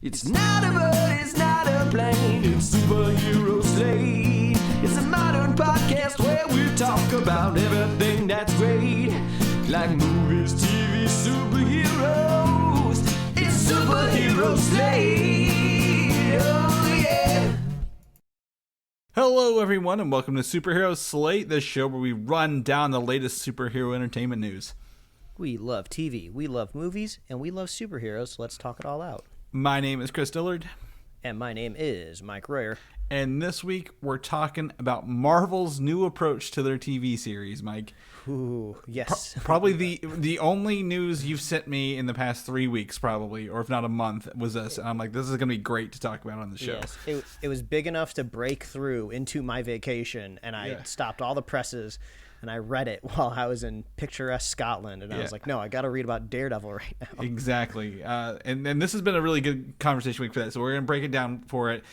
It's not a bird, it's not a plane, it's Superhero Slate. It's a modern podcast where we talk about everything that's great, like movies, TV, superheroes. It's Superhero Slate. Oh yeah. Hello everyone and welcome to Superhero Slate, the show where we run down the latest superhero entertainment news. We love TV, we love movies, and we love superheroes, so let's talk it all out. My name is Chris Dillard. And my name is Mike Royer. And this week we're talking about Marvel's new approach to their TV series, Mike. Ooh, yes. Probably the only news you've sent me in the past 3 weeks, probably, or if not a month, was this. And I'm like, this is going to be great to talk about on the show. Yes, it was big enough to break through into my vacation, and I stopped all the presses, and I read it while I was in picturesque Scotland, and I was like, no, I got to read about Daredevil right now. Exactly. And this has been a really good conversation week for that, so we're going to break it down for it.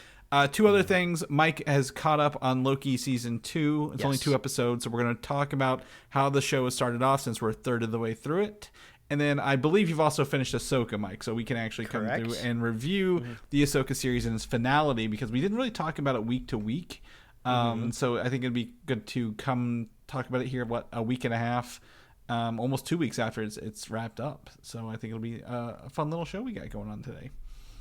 Two other things. Mike has caught up on Loki season 2. It's only 2 episodes, so we're going to talk about how the show has started off since we're a third of the way through it. And then I believe you've also finished Ahsoka, Mike, so we can actually come through and review the Ahsoka series in its finality, because we didn't really talk about it week to week. So I think it'd be good to come talk about it here, a week and a half, almost 2 weeks after it's wrapped up. So I think it'll be a fun little show we got going on today.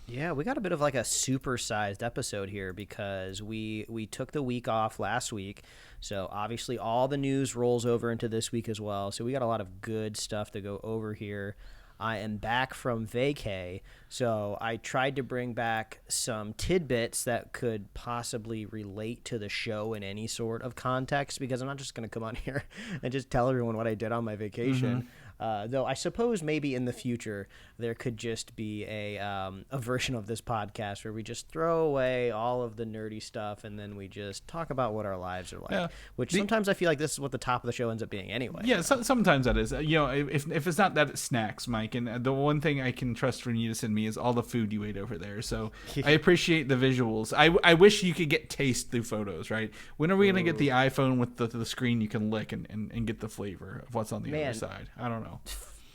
Yeah, we got a bit of like a supersized episode here because we took the week off last week. So obviously all the news rolls over into this week as well. So we got a lot of good stuff to go over here. I am back from vacay, so I tried to bring back some tidbits that could possibly relate to the show in any sort of context, because I'm not just going to come on here and just tell everyone what I did on my vacation. Though I suppose maybe in the future there could just be a version of this podcast where we just throw away all of the nerdy stuff and then we just talk about what our lives are like, which sometimes I feel like this is what the top of the show ends up being anyway. Yeah, sometimes that is. If it's not that, it's snacks, Mike. And the one thing I can trust from you to send me is all the food you ate over there. So I appreciate the visuals. I wish you could get taste through photos, right? When are we going to get the iPhone with the screen you can lick and get the flavor of what's on the other side? I don't know.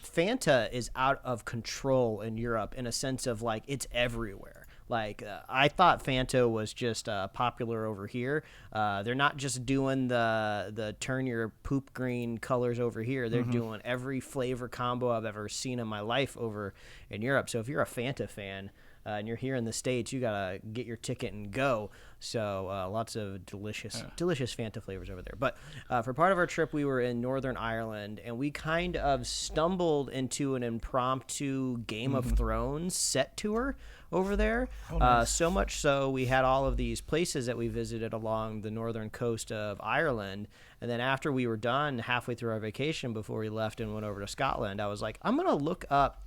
Fanta is out of control in Europe in a sense of like it's everywhere. Like I thought Fanta was just popular over here. They're not just doing the turn your poop green colors over here. They're doing every flavor combo I've ever seen in my life over in Europe. So if you're a Fanta fan and you're here in the States, you gotta get your ticket and go. So lots of delicious Fanta flavors over there. But for part of our trip, we were in Northern Ireland, and we kind of stumbled into an impromptu Game of Thrones set tour over there. Oh, nice. So much so, we had all of these places that we visited along the northern coast of Ireland. And then after we were done, halfway through our vacation, before we left and went over to Scotland, I was like, I'm going to look up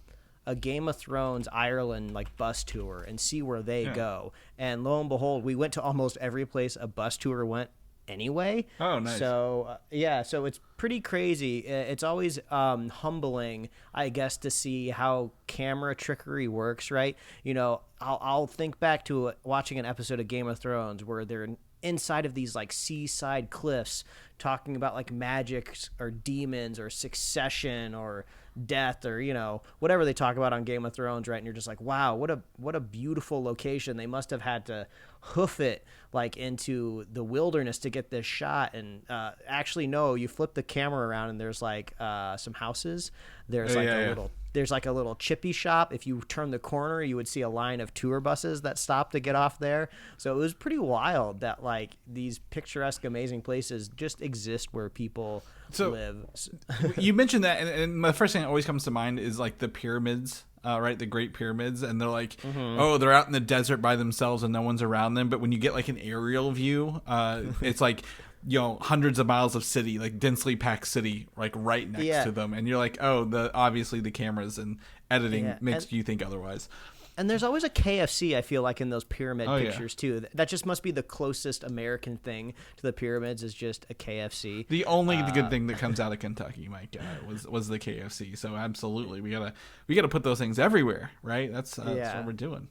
a Game of Thrones Ireland like bus tour and see where they go. And lo and behold, we went to almost every place a bus tour went anyway. Oh, nice. So so it's pretty crazy. It's always humbling, I guess, to see how camera trickery works, right? You know, I'll think back to watching an episode of Game of Thrones where they're inside of these like seaside cliffs talking about like magic or demons or succession or death or, you know, whatever they talk about on Game of Thrones, right? And you're just like, wow, what a beautiful location. They must have had to hoof it like into the wilderness to get this shot. And actually, no, you flip the camera around and there's like some houses. There's like a little chippy shop. If you turn the corner, you would see a line of tour buses that stop to get off there. So it was pretty wild that like these picturesque, amazing places just exist where people live. You mentioned that, and the first thing that always comes to mind is like the pyramids. Right, the Great Pyramids, and they're like, they're out in the desert by themselves and no one's around them. But when you get like an aerial view, it's like, you know, hundreds of miles of city, like densely packed city, like right next to them, and you're like, obviously the cameras and editing makes you think otherwise. And there's always a KFC, I feel like, in those pyramid pictures, too. That just must be the closest American thing to the pyramids is just a KFC. The only good thing that comes out of Kentucky, Mike, was the KFC. So absolutely, we gotta put those things everywhere, right? That's what we're doing.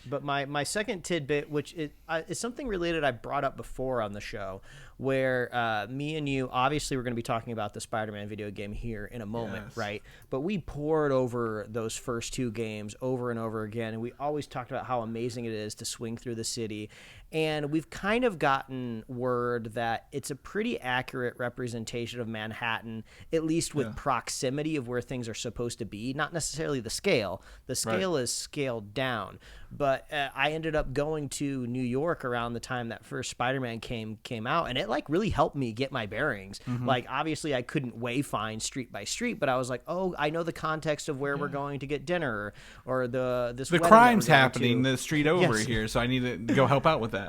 But my second tidbit, which is something related I brought up before on the show, where me and you, obviously we're going to be talking about the Spider-Man video game here in a moment, right? But we poured over those first 2 games over and over again, and we always talked about how amazing it is to swing through the city. And we've kind of gotten word that it's a pretty accurate representation of Manhattan, at least with proximity of where things are supposed to be, not necessarily the scale. The scale is scaled down. But I ended up going to New York around the time that first Spider-Man came out, and it like really helped me get my bearings. Like obviously I couldn't wayfind street by street, but I was like, oh, I know the context of where we're going to get dinner, or the crime's happening the street over here, so I need to go help out with that.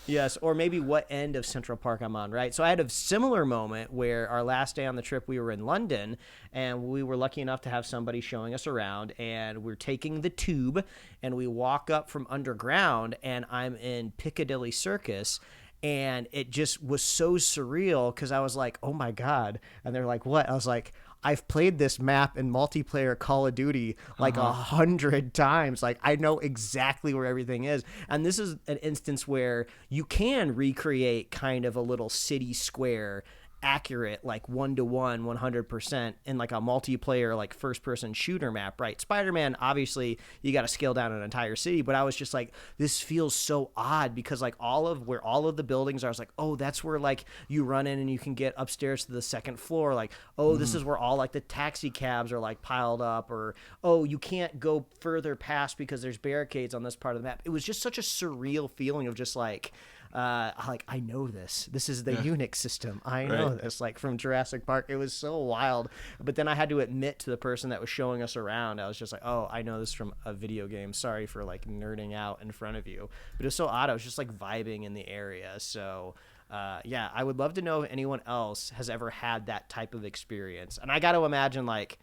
Yes, or maybe what end of Central Park I'm on, right? So I had a similar moment where our last day on the trip, we were in London, and we were lucky enough to have somebody showing us around, and we're taking the tube, and we walk up from underground, and I'm in Piccadilly Circus, and it just was so surreal because I was like, oh my God. And they're like, what? I was like, I've played this map in multiplayer Call of Duty like 100 times. Like I know exactly where everything is. And this is an instance where you can recreate kind of a little city square accurate, like 1-to-1, 100% in like a multiplayer, like first person shooter map, right? Spider-Man, obviously you got to scale down an entire city, but I was just like, this feels so odd because like all of the buildings are, I was like, oh, that's where like you run in and you can get upstairs to the second floor. Like, oh, this is where all like the taxi cabs are like piled up, or, oh, you can't go further past because there's barricades on this part of the map. It was just such a surreal feeling of just like I know this. This is the Unix system. I know this, like from Jurassic Park. It was so wild. But then I had to admit to the person that was showing us around, I was just like, oh, I know this from a video game. Sorry for like nerding out in front of you. But it was so odd. I was just like vibing in the area. So I would love to know if anyone else has ever had that type of experience. And I got to imagine like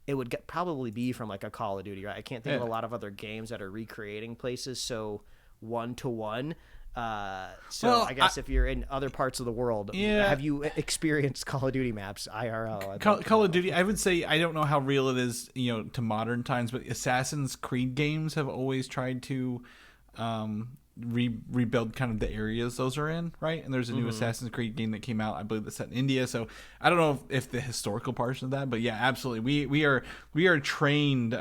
it would probably be from like a Call of Duty, right? I can't think of a lot of other games that are recreating places so 1-to-1. I guess if you're in other parts of the world, have you experienced Call of Duty maps IRL? Call of Duty, I would say, I don't know how real it is, to modern times, but Assassin's Creed games have always tried to rebuild kind of the areas those are in, right? And there's a new Assassin's Creed game that came out, I believe, that's set in India. So I don't know if the historical portion of that, but yeah, absolutely, we are trained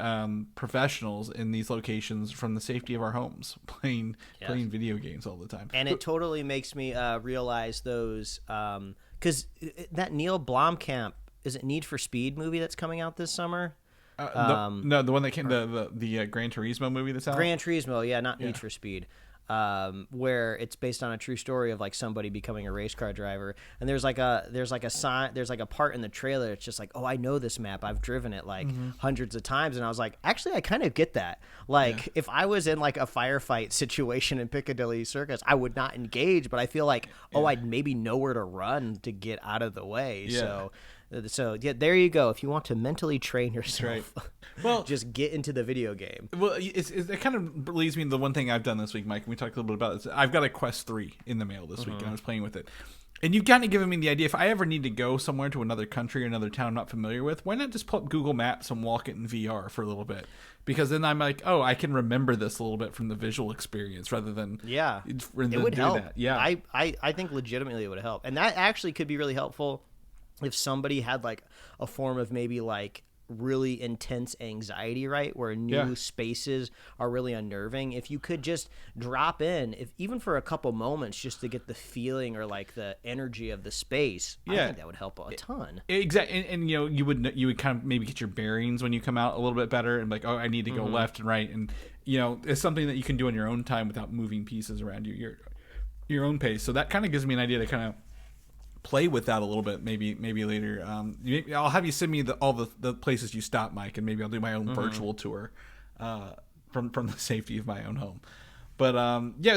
professionals in these locations from the safety of our homes, playing video games all the time. And it totally makes me realize those because that Neil Blomkamp, is it Need for Speed movie that's coming out this summer? No, the one that came, the Gran Turismo movie that's out. Gran Turismo, not Need for Speed. Where it's based on a true story of like somebody becoming a race car driver, and there's like a part in the trailer. It's just like, oh, I know this map. I've driven it like hundreds of times, and I was like, actually, I kind of get that. Like, if I was in like a firefight situation in Piccadilly Circus, I would not engage, but I feel like, I'd maybe know where to run to get out of the way. Yeah. So there you go. If you want to mentally train yourself, well, just get into the video game. Well, it kind of leads me to the one thing I've done this week, Mike, and we talked a little bit about this. I've got a Quest 3 in the mail this week, and I was playing with it. And you've kind of given me the idea, if I ever need to go somewhere to another country or another town I'm not familiar with, why not just pull up Google Maps and walk it in VR for a little bit? Because then I'm like, oh, I can remember this a little bit from the visual experience rather than it would help. That. Yeah, I think legitimately it would help, and that actually could be really helpful if somebody had like a form of maybe like really intense anxiety, right, where new spaces are really unnerving. If you could just drop in, if even for a couple moments, just to get the feeling or like the energy of the space, I think that would help a ton. Exactly, and you would kind of maybe get your bearings when you come out a little bit better, and like, oh, I need to go left and right, and it's something that you can do in your own time without moving pieces around you, your own pace. So that kind of gives me an idea to kind of play with that a little bit, maybe later. I'll have you send me all the places you stop, Mike, and maybe I'll do my own virtual tour from the safety of my own home. But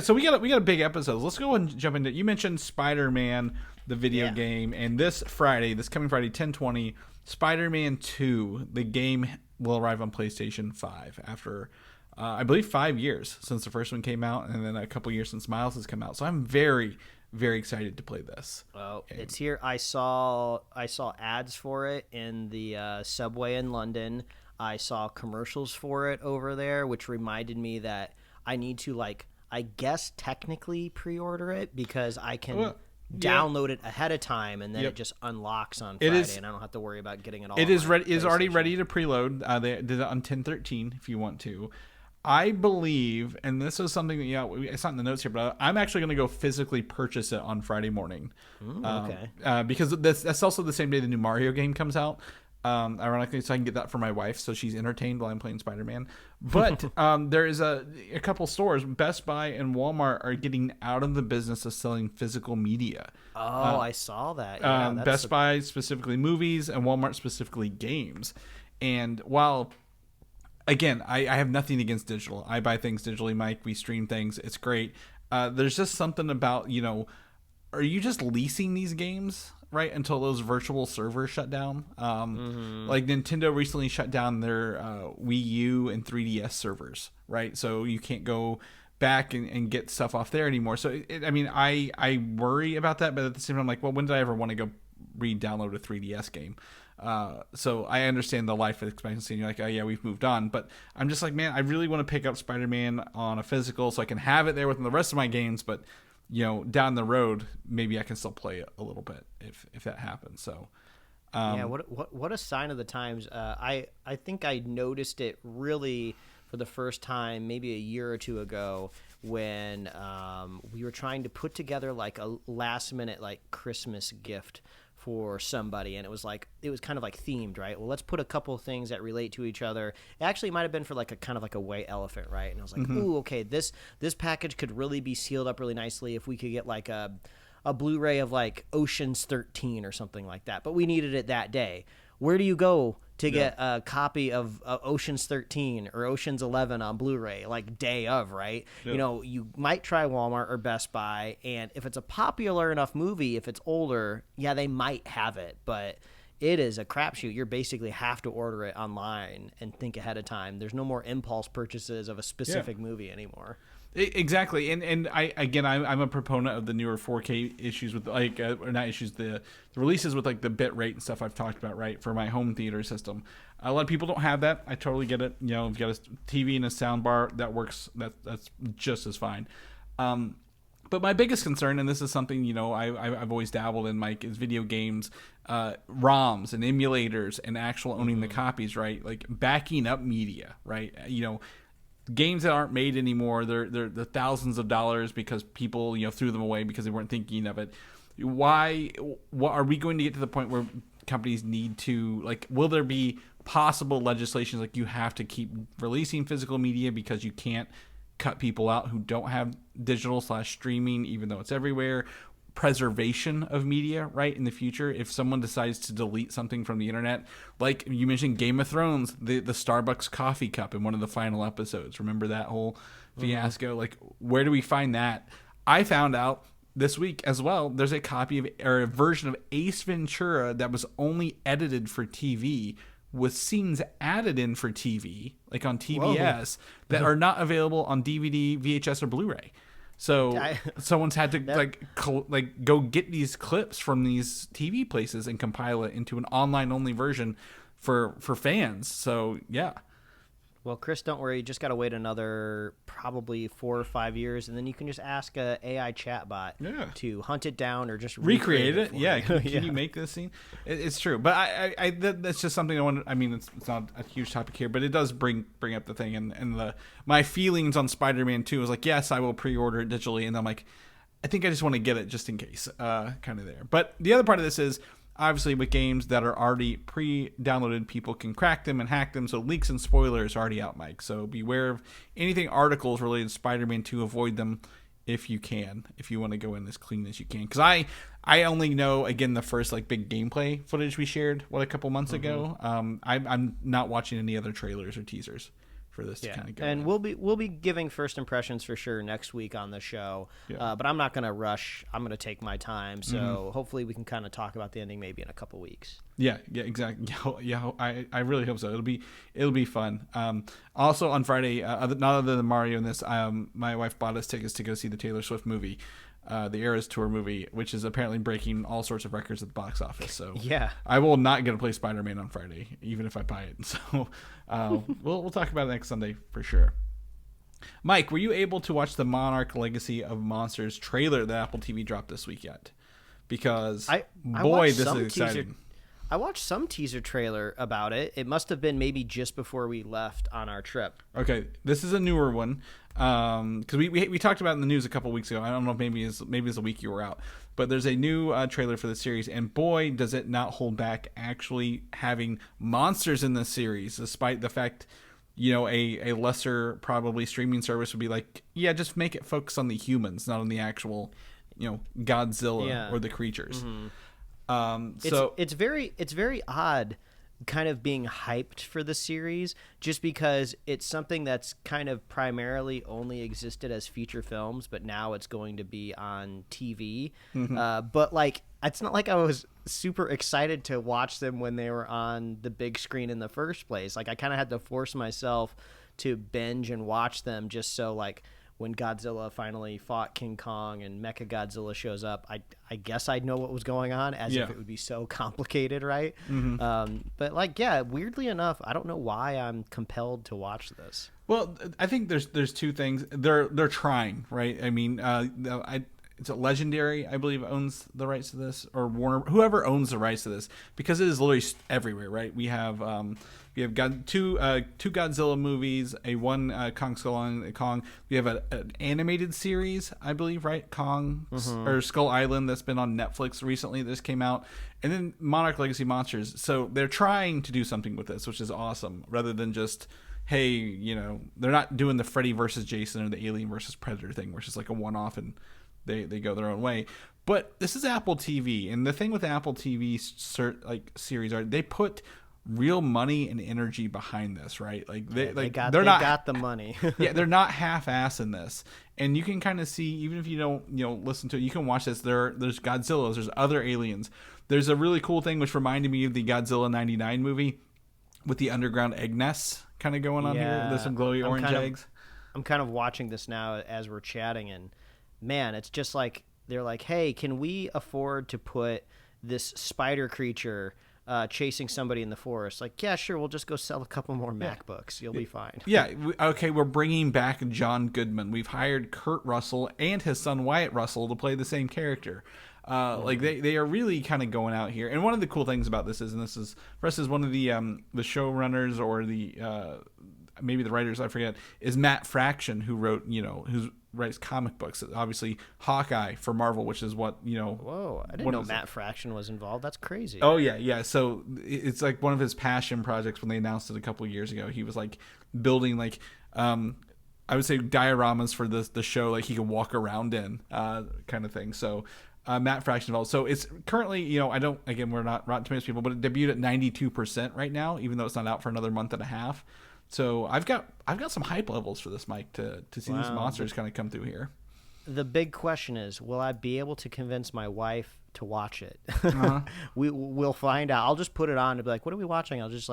so we got a big episode. Let's go and jump into it. You mentioned Spider-Man, the video game, and this coming Friday, 10/20, Spider-Man 2, the game will arrive on PlayStation 5 after I believe 5 years since the first one came out, and then a couple years since Miles has come out. So I'm very, very excited to play this. Well, it's here. I saw ads for it in the subway in London. I saw commercials for it over there, which reminded me that I need to, like, I guess technically pre-order it because I can download it ahead of time, and then it just unlocks on Friday, and I don't have to worry about getting it all. It is ready. Is already ready to preload. They did it on 10/13 if you want to. I believe, and this is something that it's not in the notes here, but I'm actually going to go physically purchase it on Friday morning. Okay. Because that's also the same day the new Mario game comes out. Ironically, so I can get that for my wife, so she's entertained while I'm playing Spider-Man. But there is a couple stores, Best Buy and Walmart, are getting out of the business of selling physical media. Oh, I saw that. Yeah, Best Buy specifically movies, and Walmart specifically games. And while, again, I have nothing against digital. I buy things digitally, Mike. We stream things. It's great. There's just something about, are you just leasing these games, right, until those virtual servers shut down? Like Nintendo recently shut down their Wii U and 3DS servers, right? So you can't go back and get stuff off there anymore. So, I worry about that, but at the same time, I'm like, well, when did I ever want to go re-download a 3DS game? So I understand the life expectancy, and you're like, oh yeah, we've moved on. But I'm just like, man, I really want to pick up Spider-Man on a physical so I can have it there with the rest of my games, but down the road, maybe I can still play it a little bit if that happens. So, what a sign of the times. I think I noticed it really for the first time maybe a year or two ago when we were trying to put together like a last minute like Christmas gift for somebody, and it was kind of like themed, right? Well, let's put a couple of things that relate to each other. It actually might have been for like a kind of like a white elephant, right? And I was like, ooh, okay, this package could really be sealed up really nicely if we could get like a Blu-ray of like Ocean's 13 or something like that. But we needed it that day. Where do you go to get a copy of Ocean's 13 or Ocean's 11 on Blu-ray, like day of, right? Yeah. You might try Walmart or Best Buy, and if it's a popular enough movie, if it's older, yeah, they might have it, but it is a crapshoot. You basically have to order it online and think ahead of time. There's no more impulse purchases of a specific movie anymore. Exactly, and I'm a proponent of the newer 4K issues with or not issues, the releases with like the bit rate and stuff I've talked about, right, for my home theater system. A lot of people don't have that. I totally get it. If you got a TV and a sound bar, that works. That's just as fine. But my biggest concern, and this is something I've always dabbled in, Mike, is video games, ROMs and emulators, and actual owning the copies, right? Like backing up media, right? Games that aren't made anymore, they're thousands of dollars because people threw them away because they weren't thinking of it. What are we going to get to the point where companies need to, like, will there be possible legislation like you have to keep releasing physical media because you can't cut people out who don't have digital/streaming, even though it's everywhere? Preservation of media, right, in the future, if someone decides to delete something from the internet, like you mentioned Game of Thrones, the Starbucks coffee cup in one of the final episodes, remember that whole fiasco? Like, where do we find that? I found out this week as well, there's a copy of, or a version of Ace Ventura that was only edited for TV with scenes added in for TV, like on TBS, that are not available on DVD, VHS, or Blu-ray. So someone's had to go get these clips from these TV places and compile it into an online-only version for fans. So, yeah. Well, Chris, don't worry. You just got to wait another probably 4 or 5 years, and then you can just ask a AI chatbot to hunt it down or just recreate it. Yeah, can you make this scene? It's true, but that's just something I want. I mean, it's not a huge topic here, but it does bring up the thing, and my feelings on Spider-Man 2 was like, yes, I will pre-order it digitally, and I'm like, I think I just want to get it just in case, kind of there. But the other part of this is, obviously, with games that are already pre-downloaded, people can crack them and hack them. So leaks and spoilers are already out, Mike. So beware of anything articles related to Spider-Man 2. Avoid them if you can, if you want to go in as clean as you can. Because I only know, again, the first big gameplay footage we shared, a couple months ago. I'm not watching any other trailers or teasers for this to kind of go. And we'll be giving first impressions for sure next week on the show. Yeah. But I'm not going to rush. I'm going to take my time. So hopefully we can kind of talk about the ending maybe in a couple weeks. Yeah, exactly. Yeah, I really hope so. It'll be fun. Also on Friday, not other than Mario in this, my wife bought us tickets to go see the Taylor Swift movie. The Eras Tour movie, which is apparently breaking all sorts of records at the box office. So yeah, I will not get to play Spider-Man on Friday, even if I buy it. So we'll talk about it next Sunday for sure. Mike, were you able to watch the Monarch Legacy of Monsters trailer that Apple TV dropped this week yet? because I boy, watched this some is exciting. teaser. I watched some teaser trailer about it. It must have been maybe just before we left on our trip. Okay, this is a newer one because we talked about it in the news a couple weeks ago. I don't know if maybe it's the week you were out, but there's a new trailer for the series, and boy, does it not hold back actually having monsters in this series, despite the fact, a lesser probably streaming service would be like, yeah, just make it focus on the humans, not on the actual, Godzilla or the creatures. Mm-hmm. So it's very odd kind of being hyped for the series just because it's something that's kind of primarily only existed as feature films, but now it's going to be on TV. But like, it's not like I was super excited to watch them when they were on the big screen in the first place. Like, I kind of had to force myself to binge and watch them just so, like, when Godzilla finally fought King Kong and Mechagodzilla shows up, I guess I'd know what was going on, as if it would be so complicated, right? But like, yeah, weirdly enough, I don't know why I'm compelled to watch this. Well, I think there's two things. They're trying, right? I mean, it's a Legendary, I believe, owns the rights to this, or Warner, whoever owns the rights to this, because it is literally everywhere, right? We have two Godzilla movies, one Kong Skull Island, Kong. We have an animated series, I believe, right? Kong or Skull Island, that's been on Netflix recently. This came out, and then Monarch Legacy Monsters. So they're trying to do something with this, which is awesome, rather than just, hey, they're not doing the Freddy versus Jason or the Alien versus Predator thing, which is like a one-off and they go their own way. But this is Apple TV, and the thing with Apple TV series are they put real money and energy behind this, right? Like they got the money. Yeah, they're not half-ass in this, and you can kind of see, even if you don't listen to it, you can watch this. There's Godzillas, there's other aliens. There's a really cool thing which reminded me of the Godzilla '99 movie with the underground egg nests kind of going on here. There's some glowy orange eggs. I'm kind of watching this now as we're chatting, and man, it's just like they're like, hey, can we afford to put this spider creature chasing somebody in the forest? Like, yeah, sure, we'll just go sell a couple more MacBooks. You'll be fine. Yeah, okay, we're bringing back John Goodman. We've hired Kurt Russell and his son Wyatt Russell to play the same character. Like they are really kind of going out here. And one of the cool things about this is, and this is for us, is one of the showrunners or the maybe the writers, I forget, is Matt Fraction, who wrote, who writes comic books. Obviously, Hawkeye for Marvel, which is what, Whoa, I didn't know Matt Fraction was involved. That's crazy. Oh, yeah. So it's like one of his passion projects when they announced it a couple of years ago. He was like building like, I would say dioramas for the show, like he could walk around in kind of thing. So Matt Fraction involved. So it's currently, we're not Rotten Tomatoes people, but it debuted at 92% right now, even though it's not out for another month and a half. So I've got some hype levels for this, Mike, to see these monsters kind of come through here. The big question is, will I be able to convince my wife to watch it? We'll find out. I'll just put it on and be like, what are we watching? I'll just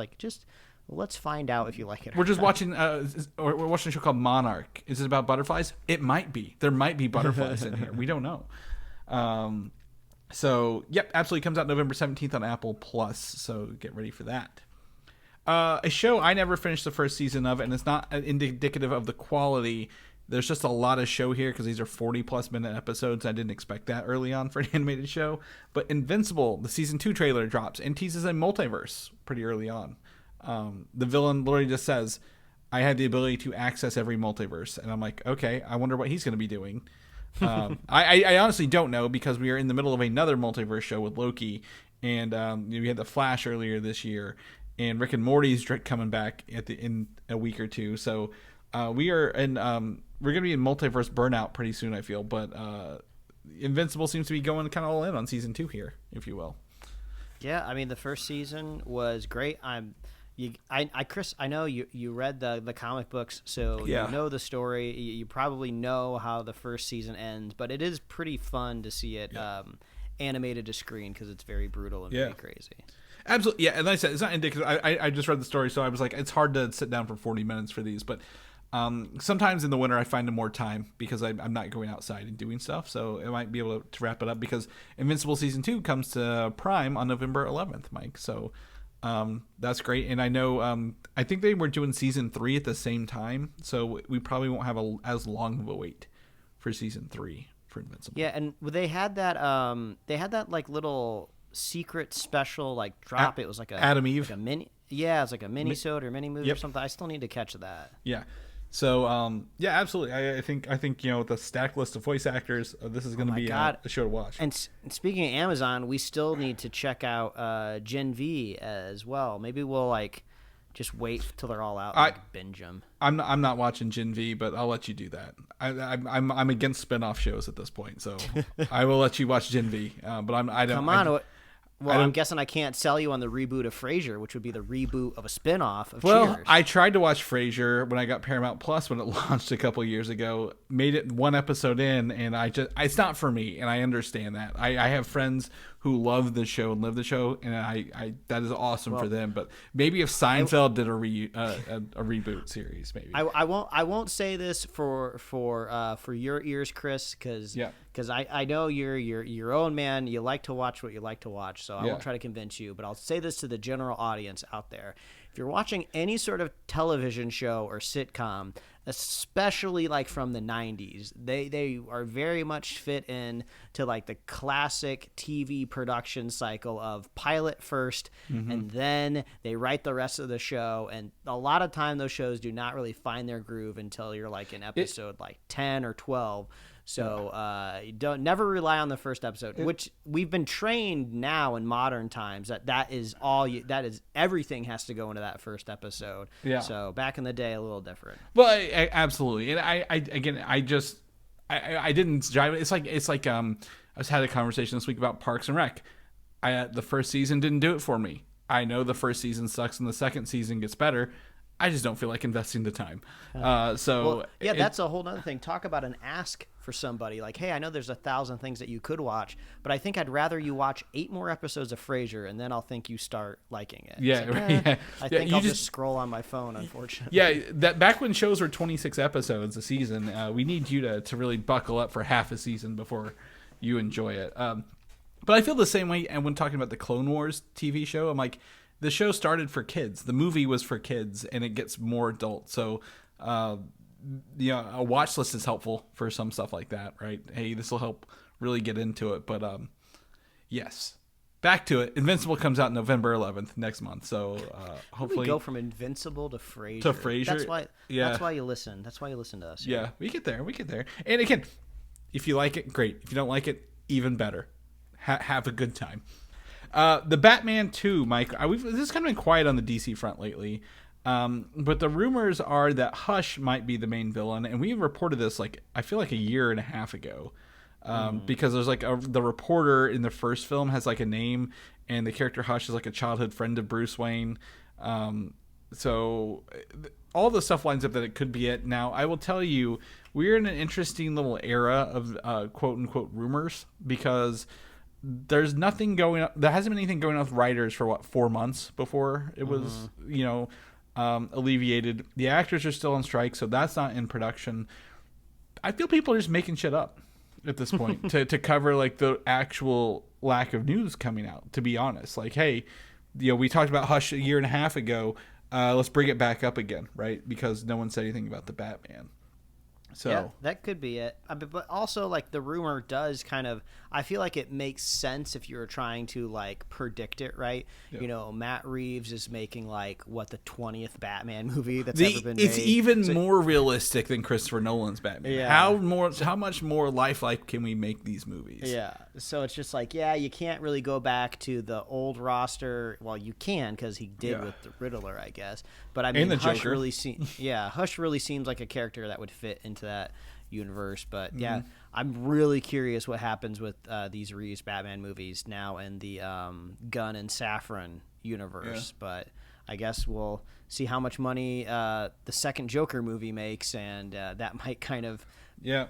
let's find out if you like it. We're just watching we're watching a show called Monarch. Is it about butterflies? It might be. There might be butterflies in here. We don't know. So, yep, absolutely comes out November 17th on Apple Plus. So get ready for that. A show I never finished the first season of, and it's not indicative of the quality. There's just a lot of show here because these are 40-plus minute episodes. I didn't expect that early on for an animated show. But Invincible, the season 2 trailer drops and teases a multiverse pretty early on. The villain literally just says, I had the ability to access every multiverse. And I'm like, okay, I wonder what he's going to be doing. I honestly don't know, because we are in the middle of another multiverse show with Loki. And we had The Flash earlier this year. And Rick and Morty's coming back in a week or two. So we are in we're going to be in multiverse burnout pretty soon, I feel. But Invincible seems to be going kind of all in on season 2 here, if you will. Yeah, I mean, the first season was great. Chris, I know you read the comic books, so you know the story. You probably know how the first season ends, but it is pretty fun to see it animated to screen because it's very brutal and very crazy. Absolutely, yeah. And like I said, it's not indicative. I just read the story, so I was like, it's hard to sit down for 40 minutes for these. But sometimes in the winter, I find more time because I'm not going outside and doing stuff. So I might be able to wrap it up, because Invincible Season 2 comes to Prime on November 11th, Mike. So that's great. And I know I think they were doing Season 3 at the same time. So we probably won't have as long of a wait for Season 3. for Invincible. Yeah, and they had that like little secret special like drop. It was like a Adam Eve. like a mini. Yeah, it's like a mini-sode or mini-movie or Yep. something. I still need to catch that. Yeah. So, yeah, absolutely. I think with the stack list of voice actors, this is going to be a show to watch. And speaking of Amazon, we still need to check out Gen V as well. Maybe we'll like just wait till they're all out and binge them. I'm not watching Gen V, but I'll let you do that. I'm against spin-off shows at this point, so I will let you watch Gen V. But I don't. Come on. I'm guessing I can't sell you on the reboot of Frasier, which would be the reboot of a spin-off of Cheers. I tried to watch Frasier when I got Paramount Plus when it launched a couple years ago. Made it one episode in, and it's not for me, and I understand that. I have friends who love the show and live the show, and I that is awesome for them. But maybe if Seinfeld did a reboot series, maybe I won't say this for your ears, Chris, because I know you're your own man. You like to watch what you like to watch, so I won't try to convince you. But I'll say this to the general audience out there: if you're watching any sort of television show or sitcom, especially like from the 90s, they are very much fit in to like the classic TV production cycle of pilot first, and then they write the rest of the show. And a lot of time those shows do not really find their groove until you're like in episode like 10 or 12. So never rely on the first episode, which we've been trained now in modern times that is everything has to go into that first episode. Yeah. So back in the day, a little different. Well, absolutely. And I didn't drive it. It's like I was had a conversation this week about Parks and Rec. The first season didn't do it for me. I know the first season sucks and the second season gets better. I just don't feel like investing the time. That's a whole other thing. Talk about an ask for somebody. Like, hey, I know there's 1,000 things that you could watch, but I think I'd rather you watch 8 more episodes of Frasier, and then I'll think you start liking it. Yeah, I think I'll just scroll on my phone, unfortunately. Yeah, that back when shows were 26 episodes a season, we need you to really buckle up for half a season before you enjoy it. But I feel the same way, and when talking about the Clone Wars TV show, I'm like, the show started for kids. The movie was for kids, and it gets more adult. So, a watch list is helpful for some stuff like that, right? Hey, this will help really get into it. But, yes. Back to it. Invincible comes out November 11th next month. So, hopefully. We go from Invincible to Frasier. That's why you listen. That's why you listen to us. Yeah, we get there. And again, if you like it, great. If you don't like it, even better. Have a good time. The Batman 2, Mike, this has kind of been quiet on the DC front lately, but the rumors are that Hush might be the main villain, and we reported this I feel like a year and a half ago, because there's the reporter in the first film has a name, and the character Hush is a childhood friend of Bruce Wayne, so all the stuff lines up that it could be it. Now, I will tell you, we're in an interesting little era of quote-unquote rumors, because there's nothing going on. There hasn't been anything going on with writers for 4 months before it was, alleviated. The actors are still on strike, so that's not in production. I feel people are just making shit up at this point to cover the actual lack of news coming out. To be honest, hey, we talked about Hush a year and a half ago. Let's bring it back up again, right? Because no one said anything about the Batman. So yeah, that could be it. But also, the rumor does kind of, I feel like it makes sense if you're trying to predict it, right? Yeah. Matt Reeves is making the 20th Batman movie that's ever been made. It's even more realistic than Christopher Nolan's Batman. Yeah. How much more lifelike can we make these movies? Yeah. So it's just you can't really go back to the old roster. Well, you can, because he did with the Riddler, I guess. But I mean, and the Hush Joker. Hush really seems like a character that would fit into that universe. But yeah, I'm really curious what happens with these Reeves Batman movies now in the Gunn and Safran universe. Yeah. But I guess we'll see how much money the second Joker movie makes, and that might kind of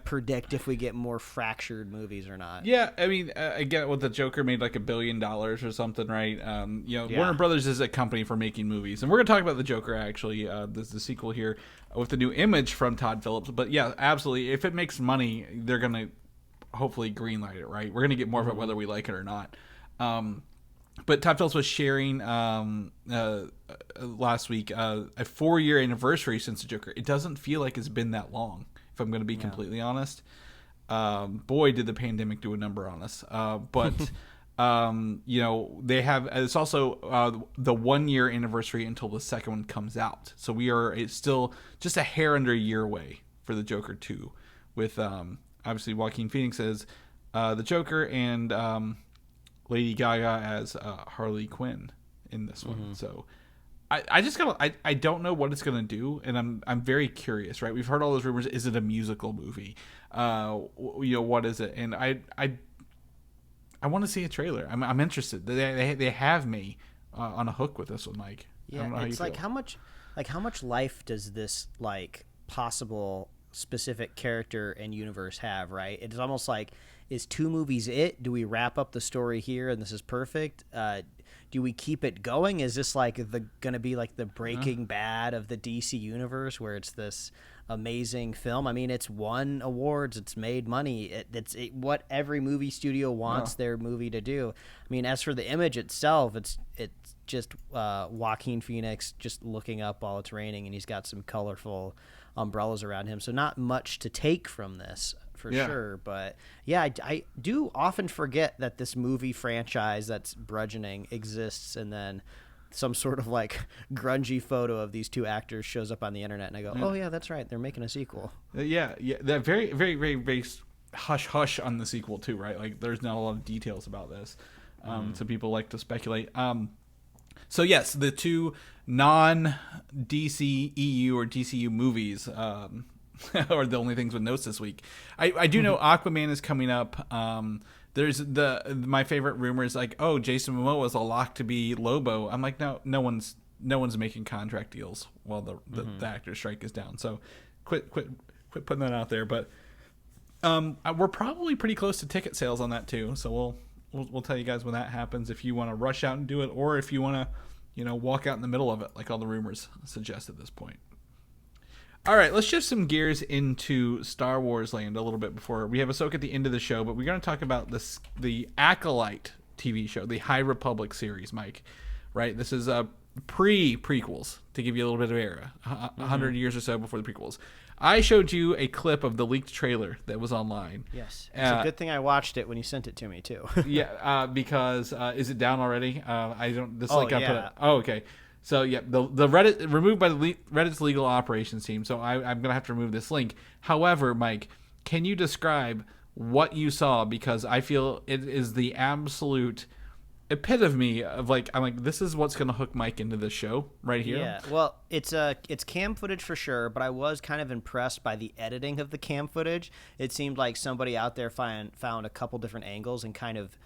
predict if we get more fractured movies or not. Yeah, I mean, again, with the Joker made $1 billion or something, right? Warner Brothers is a company for making movies, and we're gonna talk about the Joker actually. There's the sequel here with the new image from Todd Phillips. But yeah, absolutely, if it makes money, they're gonna hopefully greenlight it, right? We're gonna get more of it whether we like it or not. But Todd Phillips was sharing last week a 4-year anniversary since the Joker. It doesn't feel like it's been that long, if I'm going to be completely honest. Boy, did the pandemic do a number on us. But they have. It's also the 1 year anniversary until the second one comes out. So it's still just a hair under a year away for the Joker 2, with obviously Joaquin Phoenix as the Joker and Lady Gaga as Harley Quinn in this one. So I don't know what it's gonna do, and I'm very curious. Right, we've heard all those rumors. Is it a musical movie? What is it? And I want to see a trailer. I'm interested. They have me on a hook with this one, Mike. Yeah, it's like how much life does this like possible specific character and universe have, right? It's almost like, is 2 movies it? Do we wrap up the story here and this is perfect? Do we keep it going? Is this like gonna be like the Breaking Bad of the DC universe, where it's this amazing film? I mean, it's won awards, it's made money, it's what every movie studio wants their movie to do. I mean, as for the image itself, it's just Joaquin Phoenix just looking up while it's raining, and he's got some colorful umbrellas around him, so not much to take from this for sure. But yeah, I do often forget that this movie franchise that's burgeoning exists, and then some sort of like grungy photo of these 2 actors shows up on the internet, and I go, oh yeah, that's right, they're making a sequel. They're very, very, very, very hush on the sequel too, right? Like, there's not a lot of details about this, so people like to speculate. So yes, the 2 non-DC EU or DCU movies are the only things with notes this week. I do know Aquaman is coming up. There's my favorite rumor is like, oh, Jason Momoa is a lock to be Lobo. I'm like, no one's making contract deals while the actor strike is down. So quit putting that out there. But we're probably pretty close to ticket sales on that too. So we'll tell you guys when that happens, if you want to rush out and do it, or if you want to walk out in the middle of it like all the rumors suggest at this point. All right, let's shift some gears into Star Wars land a little bit before we have Ahsoka at the end of the show, but we're going to talk about the Acolyte TV show, the High Republic series, Mike. Right? This is prequels, to give you a little bit of era, 100 years or so before the prequels. I showed you a clip of the leaked trailer that was online. Yes. It's a good thing I watched it when you sent it to me, too. Because is it down already? I don't. This oh, link I yeah. put it. Oh, okay. So yeah, the Reddit removed by the Reddit's legal operations team. So I'm gonna have to remove this link. However, Mike, can you describe what you saw? Because I feel it is the absolute epitome of I'm like, this is what's gonna hook Mike into the show right here. Yeah, well, it's cam footage for sure, but I was kind of impressed by the editing of the cam footage. It seemed like somebody out there found a couple different angles and kind of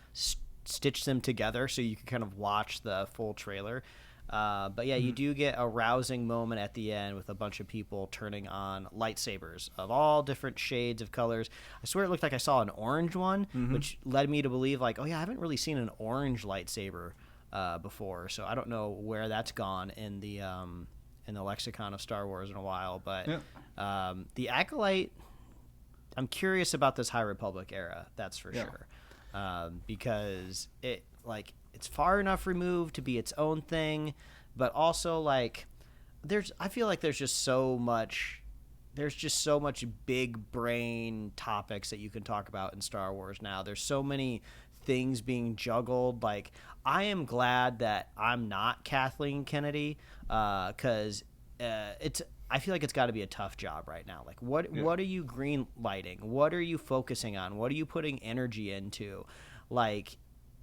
stitched them together so you could kind of watch the full trailer. But yeah, you do get a rousing moment at the end with a bunch of people turning on lightsabers of all different shades of colors. I swear it looked like I saw an orange one, which led me to believe I haven't really seen an orange lightsaber before. So I don't know where that's gone in the lexicon of Star Wars in a while. But the Acolyte, I'm curious about this High Republic era. That's for sure, because it's far enough removed to be its own thing, but also I feel like there's just so much big brain topics that you can talk about in Star Wars now. There's so many things being juggled. I am glad that I'm not Kathleen Kennedy, because I feel like it's got to be a tough job right now. What are you green lighting? What are you focusing on? What are you putting energy into?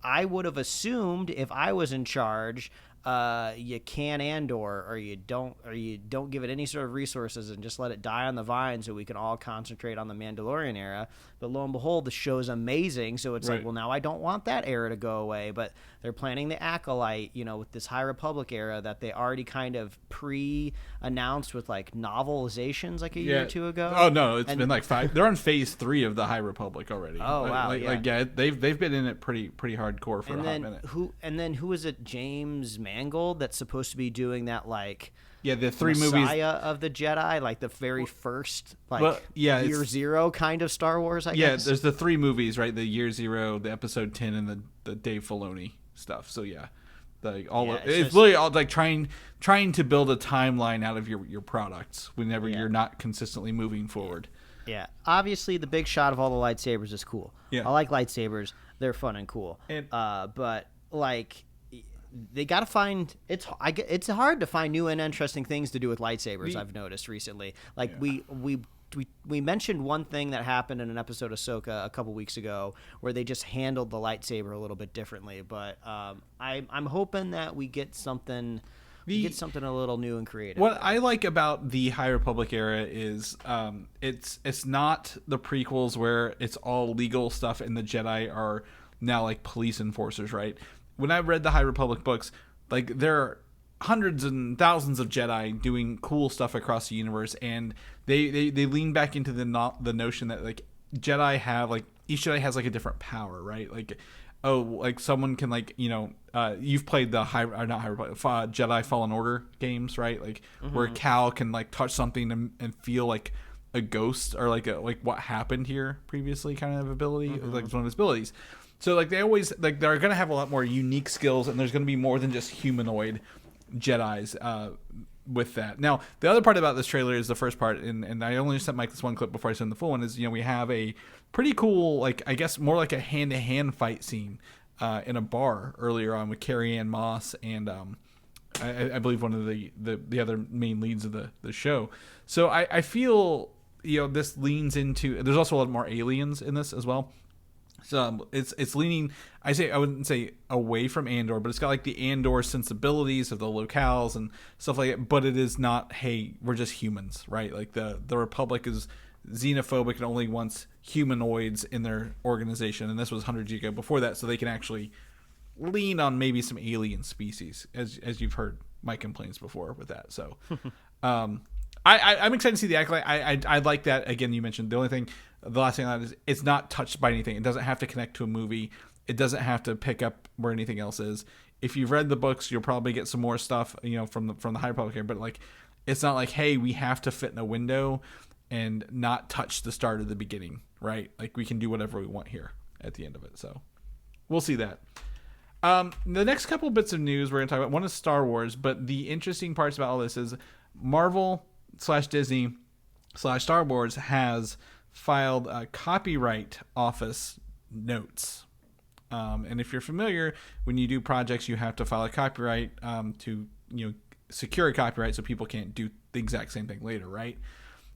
I would have assumed if I was in charge, you can Andor, or you don't give it any sort of resources and just let it die on the vine so we can all concentrate on the Mandalorian era. But lo and behold, the show's amazing, so it's well, now I don't want that era to go away. But they're planning the Acolyte, with this High Republic era that they already kind of pre-announced with novelizations a year or two ago. Oh no, it's been 5. They're on phase 3 of the High Republic already. Oh wow, they've been in it pretty hardcore for a hot minute. Who is it? James Mangold that's supposed to be doing that the 3 Messiah movies of the Jedi, the very first year 0 kind of Star Wars, I guess. Yeah, there's the 3 movies, right? The year 0, the episode 10, and the Dave Filoni stuff. So yeah, it's really all trying to build a timeline out of your products whenever you're not consistently moving forward. Yeah. Obviously, the big shot of all the lightsabers is cool. Yeah. I like lightsabers. They're fun and cool. But like, they got to find it's hard to find new and interesting things to do with lightsabers. I've noticed recently. Like we mentioned one thing that happened in an episode of Ahsoka a couple weeks ago where they just handled the lightsaber a little bit differently. But I'm hoping that we get something. Get something a little new and creative. What I like about the High Republic era is it's not the prequels where it's all legal stuff and the Jedi are now like police enforcers, right? When I read the High Republic books, like there are hundreds and thousands of Jedi doing cool stuff across the universe, and they lean back into the notion that like Jedi have like each Jedi has like a different power, right? Like like someone can like you've played the Jedi Fallen Order games, right? Like where Cal can like touch something and feel like a ghost or like what happened here previously kind of ability, like it's one of his abilities. So like they always like they're gonna have a lot more unique skills, and there's gonna be more than just humanoid Jedis with that. Now the other part about this trailer is the first part, and I only sent Mike this one clip before I sent the full one. Is we have a pretty cool like I guess more like a hand-to-hand fight scene in a bar earlier on with Carrie-Anne Moss and I believe one of the other main leads of the show. So I feel this leans into. There's also a lot more aliens in this as well. So it's leaning. I wouldn't say away from Andor, but it's got like the Andor sensibilities of the locales and stuff like that. But it is not. Hey, we're just humans, right? Like the Republic is xenophobic and only wants humanoids in their organization, and this was hundreds of years ago before that, so they can actually lean on maybe some alien species, as you've heard my complaints before with that. So, I'm excited to see the Acolyte. I like that. Again, you mentioned the last thing on that is it's not touched by anything. It doesn't have to connect to a movie. It doesn't have to pick up where anything else is. If you've read the books, you'll probably get some more stuff, from the High Republic here. But like, it's not like, hey, we have to fit in a window and not touch the start of the beginning, right? Like we can do whatever we want here at the end of it. So we'll see that. The next couple bits of news we're going to talk about, one is Star Wars, but the interesting parts about all this is Marvel/Disney/Star Wars has filed copyright office notes. And if you're familiar, when you do projects, you have to file a copyright to secure a copyright so people can't do the exact same thing later, right?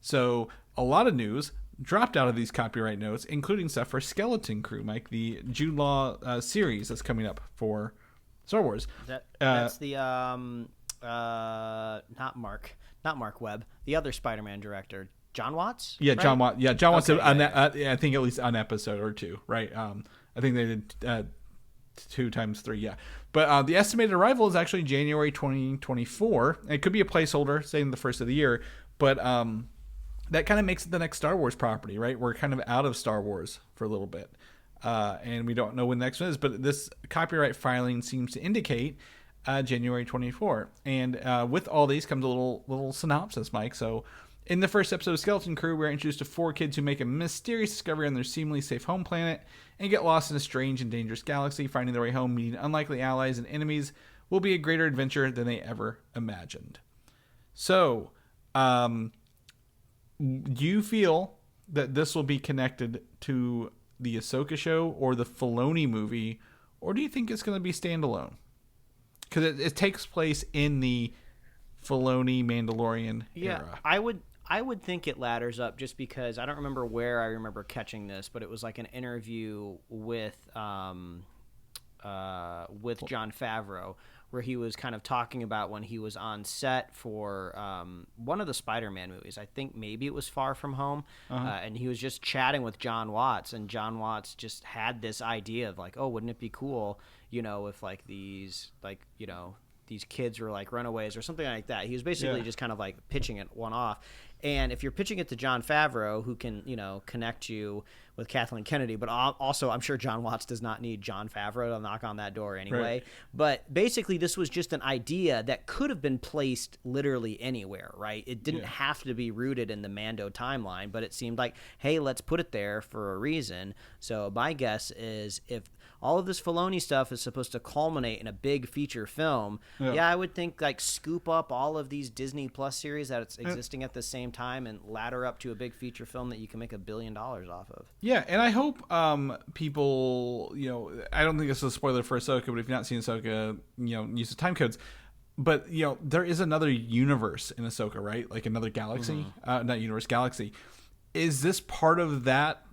So a lot of news dropped out of these copyright notes, including stuff for Skeleton Crew, Mike, the Jude Law series that's coming up for Star Wars. That's the not Mark Webb, the other Spider-Man director, John Watts. Yeah, right? John Watts. Yeah, John Watts. Okay, I think at least an episode or two, right? I think they did 2 times 3. Yeah, but the estimated arrival is actually January 2024. It could be a placeholder, saying the first of the year, but that kind of makes it the next Star Wars property, right? We're kind of out of Star Wars for a little bit, and we don't know when the next one is. But this copyright filing seems to indicate January 24. And with all these comes a little synopsis, Mike. So in the first episode of Skeleton Crew, we're introduced to 4 kids who make a mysterious discovery on their seemingly safe home planet and get lost in a strange and dangerous galaxy. Finding their way home, meeting unlikely allies and enemies will be a greater adventure than they ever imagined. So, do you feel that this will be connected to the Ahsoka show or the Folie movie, or do you think it's going to be standalone? Because it takes place in the Filoni Mandalorian era. I would think it ladders up, just because I don't remember where I remember catching this, but it was like an interview with Jon Favreau, where he was kind of talking about when he was on set for one of the Spider-Man movies. I think maybe it was Far From Home, and he was just chatting with John Watts, and John Watts just had this idea of like, oh, wouldn't it be cool, if like these kids were like runaways or something like that. He was basically just kind of like pitching it one off. And if you're pitching it to Jon Favreau, who can, connect you with Kathleen Kennedy, but also I'm sure John Watts does not need Jon Favreau to knock on that door anyway. Right. But basically this was just an idea that could have been placed literally anywhere, right? It didn't have to be rooted in the Mando timeline, but it seemed like, hey, let's put it there for a reason. So my guess is if all of this Filoni stuff is supposed to culminate in a big feature film, I would think like scoop up all of these Disney Plus series that it's existing at the same time and ladder up to a big feature film that you can make $1 billion off of. Yeah, and I hope people, I don't think this is a spoiler for Ahsoka, but if you've not seen Ahsoka, use the time codes. But, there is another universe in Ahsoka, right? Like another galaxy, not universe, galaxy. Is this part of that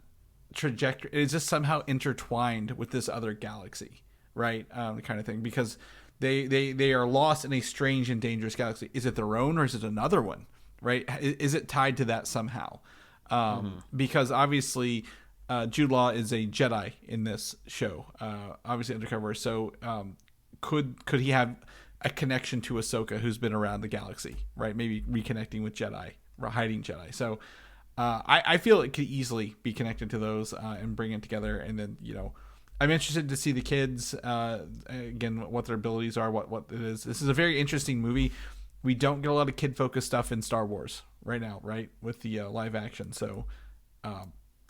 trajectory? Is this somehow intertwined with this other galaxy, right? Kind of thing, because they are lost in a strange and dangerous galaxy. Is it their own or is it another one, right? Is it tied to that somehow? Because obviously Jude Law is a Jedi in this show, obviously undercover. So could he have a connection to Ahsoka, who's been around the galaxy, right? Maybe reconnecting with Jedi, hiding Jedi. So I feel it could easily be connected to those and bring it together. And then, I'm interested to see the kids, again, what their abilities are, what it is. This is a very interesting movie. We don't get a lot of kid-focused stuff in Star Wars right now, right, with the live action. So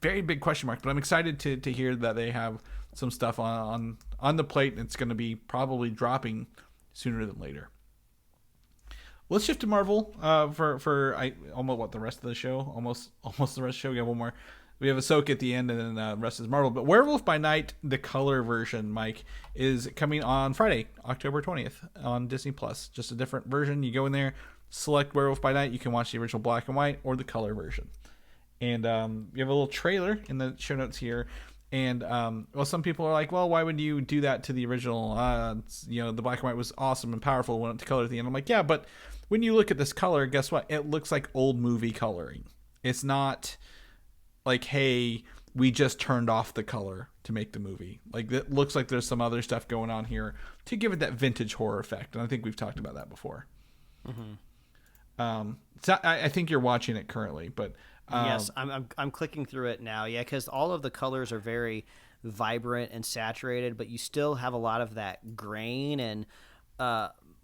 very big question mark. But I'm excited to hear that they have some stuff on the plate, and it's going to be probably dropping sooner than later. Let's shift to Marvel for almost the rest of the show. Almost the rest of the show. We got one more. We have Ahsoka at the end, and then the rest is Marvel. But Werewolf by Night, the color version, Mike, is coming on Friday, October 20th on Disney+. Just a different version. You go in there, select Werewolf by Night. You can watch the original black and white or the color version. And you have a little trailer in the show notes here. And, some people are like, well, why would you do that to the original? The black and white was awesome and powerful, went to color at the end. I'm like, yeah, but when you look at this color, guess what? It looks like old movie coloring. It's not like, hey, we just turned off the color to make the movie. Like, it looks like there's some other stuff going on here to give it that vintage horror effect. And I think we've talked about that before. So I think you're watching it currently, but yes, I'm clicking through it now. Yeah, because all of the colors are very vibrant and saturated, but you still have a lot of that grain and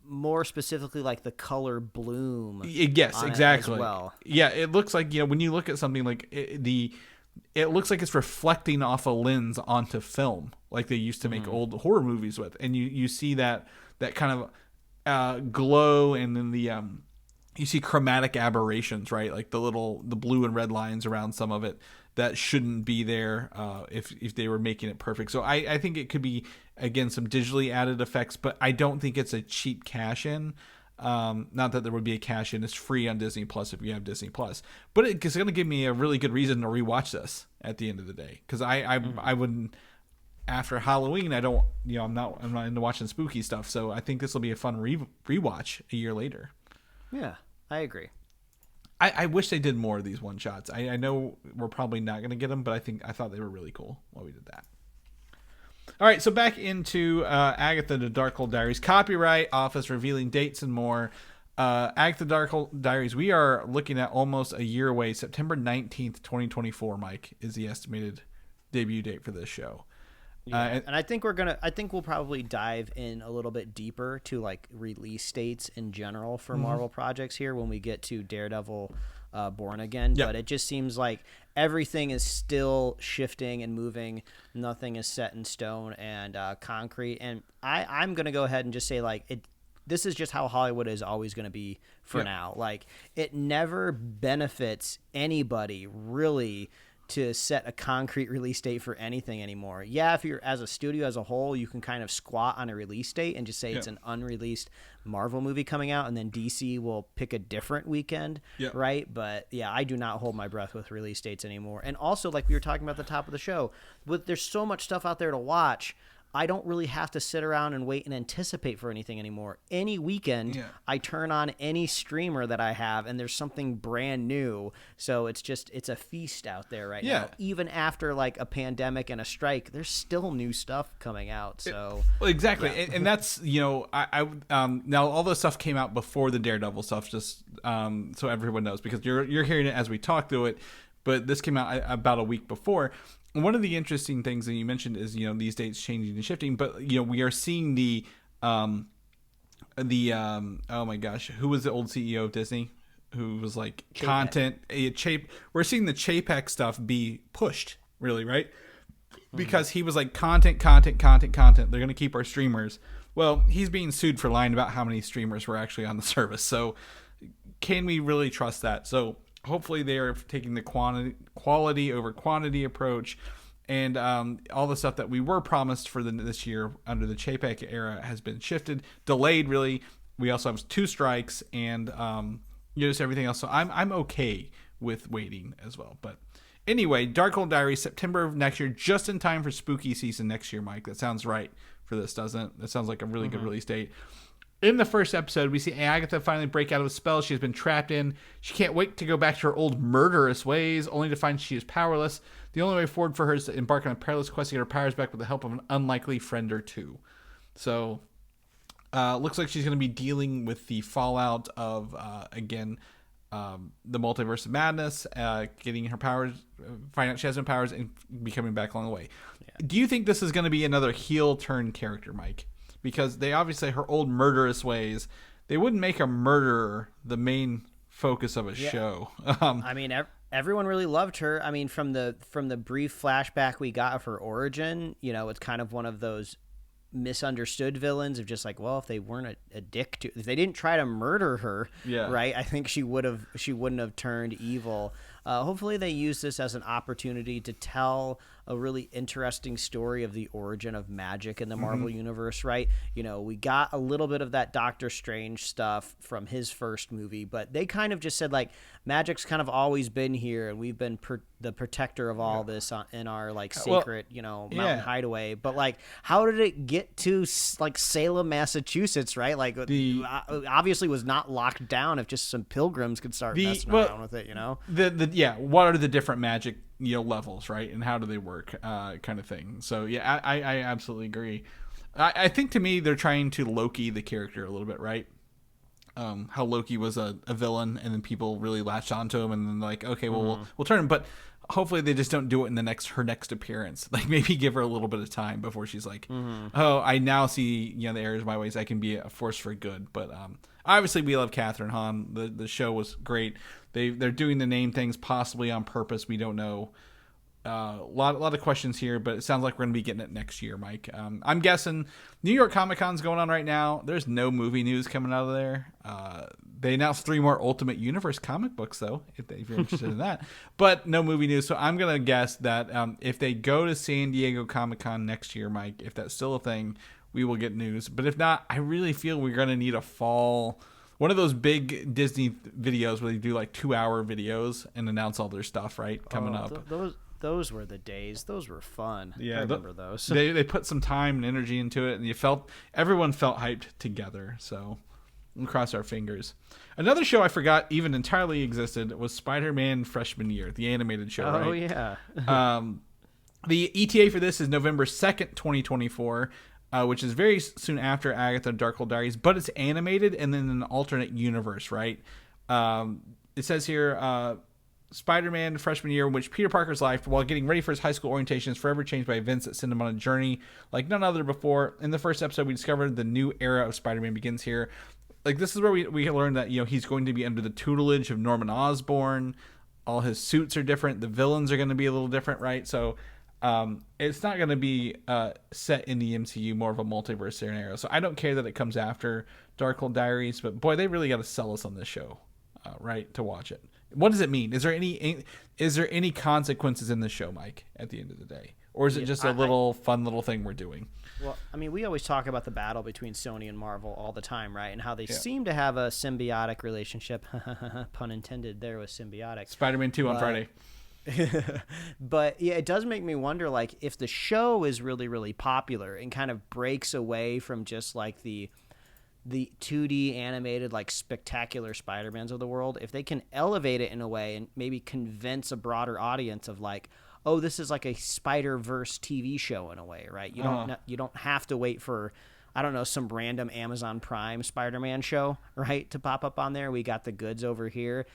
more specifically like the color bloom. Yes, exactly. As well. Yeah, it looks like, when you look at something like it looks like it's reflecting off a lens onto film, like they used to make old horror movies with, and you see that kind of glow, and then the you see chromatic aberrations, right? Like the blue and red lines around some of it that shouldn't be there if they were making it perfect. So I think it could be, again, some digitally added effects, but I don't think it's a cheap cash in. Not that there would be a cash in. It's free on Disney Plus if you have Disney Plus, but it's going to give me a really good reason to rewatch this at the end of the day, because I wouldn't. After Halloween, I don't. I'm not into watching spooky stuff, so I think this will be a fun rewatch a year later. Yeah, I agree. I wish they did more of these one shots. I know we're probably not going to get them, but I thought they were really cool while we did that. All right, so back into Agatha the Darkhold Diaries. Copyright Office revealing dates and more. Agatha Darkhold Diaries, we are looking at almost a year away. September 19th, 2024, Mike, is the estimated debut date for this show. Yeah. And I think we'll probably dive in a little bit deeper to like release dates in general for Marvel projects here when we get to Daredevil Born Again. Yep. But it just seems like everything is still shifting and moving. Nothing is set in stone and concrete. And I'm going to go ahead and just say this is just how Hollywood is always going to be for now. Like, it never benefits anybody really to set a concrete release date for anything anymore. Yeah, if you're as a studio as a whole, you can kind of squat on a release date and just say it's an unreleased Marvel movie coming out, and then DC will pick a different weekend, right? But yeah, I do not hold my breath with release dates anymore. And also, like we were talking about at the top of the show, there's so much stuff out there to watch, I don't really have to sit around and wait and anticipate for anything anymore. Any weekend, I turn on any streamer that I have, and there's something brand new. So it's a feast out there right now. Even after like a pandemic and a strike, there's still new stuff coming out. So exactly, and that's I now all this stuff came out before the Daredevil stuff, just so everyone knows, because you're hearing it as we talk through it, but this came out about a week before. One of the interesting things that you mentioned is, these dates changing and shifting, but, we are seeing the oh my gosh, who was the old CEO of Disney who was like content, we're seeing the Chapek stuff be pushed really, right? Because he was like content. They're going to keep our streamers. Well, he's being sued for lying about how many streamers were actually on the service. So can we really trust that? So hopefully they are taking the quality over quantity approach. And all the stuff that we were promised for this year under the Chapek era has been shifted, delayed. Really, we also have 2 strikes and just everything else. So I'm okay with waiting as well. But anyway, Darkhold Diaries, September of next year, just in time for spooky season next year. Mike, that sounds right for this, doesn't it? That sounds like a really good release date. In the first episode, we see Agatha finally break out of a spell she has been trapped in. She can't wait to go back to her old murderous ways, only to find she is powerless. The only way forward for her is to embark on a perilous quest to get her powers back with the help of an unlikely friend or two. So, looks like she's going to be dealing with the fallout of, the multiverse of madness, getting her powers, finding out she has no powers, and becoming back along the way. Yeah. Do you think this is going to be another heel turn character, Mike? Because they obviously, her old murderous ways, they wouldn't make a murderer the main focus of a show. I mean, everyone really loved her. I mean, from the brief flashback we got of her origin, it's kind of one of those misunderstood villains of just like, well, if they weren't a dick to, if they didn't try to murder her, right, I think she wouldn't have turned evil. Hopefully they use this as an opportunity to tell a really interesting story of the origin of magic in the Marvel universe, right? We got a little bit of that Doctor Strange stuff from his first movie, but they kind of just said like magic's kind of always been here and we've been the protector of all this in our like secret, mountain hideaway. But like, how did it get to like Salem, Massachusetts, right? Like obviously was not locked down if just some pilgrims could start messing around with it, what are the different magic levels, right, and how do they work, kind of thing. So yeah, I absolutely agree. I think to me they're trying to Loki the character a little bit, right? How Loki was a villain and then people really latched onto him and then like, okay, well we'll turn him, but hopefully they just don't do it in her next appearance. Like maybe give her a little bit of time before she's like, oh, I now see the errors of my ways. I can be a force for good. But obviously we love Catherine Hahn. The show was great. They're doing the name things possibly on purpose. We don't know. A lot of questions here, but it sounds like we're going to be getting it next year, Mike. I'm guessing New York Comic Con's going on right now. There's no movie news coming out of there. They announced 3 more Ultimate Universe comic books, though, if you're interested in that. But no movie news. So I'm going to guess that if they go to San Diego Comic Con next year, Mike, if that's still a thing, we will get news. But if not, I really feel we're going to need a fall... One of those big Disney videos where they do like 2-hour videos and announce all their stuff, right? Coming up. Those were the days. Those were fun. Yeah, I remember those. They put some time and energy into it, and everyone felt hyped together. So we'll cross our fingers. Another show I forgot even entirely existed was Spider-Man Freshman Year, the animated show. Oh, right? Yeah. The ETA for this is November 2nd, 2024. Which is very soon after Agatha Darkhold Diaries, but it's animated and then an alternate universe, right? It says here, Spider-Man Freshman Year, in which Peter Parker's life, while getting ready for his high school orientation, is forever changed by events that send him on a journey like none other before. In the first episode, we discovered the new era of Spider-Man begins here. Like, this is where we learned that, he's going to be under the tutelage of Norman Osborn. All his suits are different. The villains are going to be a little different, right? So... it's not going to be set in the MCU, more of a multiverse scenario. So I don't care that it comes after Darkhold Diaries, but boy, they really got to sell us on this show, right? To watch it. What does it mean? Is there any consequences in the show, Mike? At the end of the day, or is it just a fun little thing we're doing? Well, I mean, we always talk about the battle between Sony and Marvel all the time, right? And how they seem to have a symbiotic relationship. Pun intended. There was symbiotic. Spider-Man 2 on Friday. But yeah, it does make me wonder, like, if the show is really, really popular and kind of breaks away from just like the 2D animated, like, spectacular Spider-Mans of the world, if they can elevate it in a way and maybe convince a broader audience of like, oh, this is like a Spider-Verse TV show in a way, right? You don't have to wait for, I don't know, some random Amazon Prime Spider-Man show, right, to pop up on there. We got the goods over here.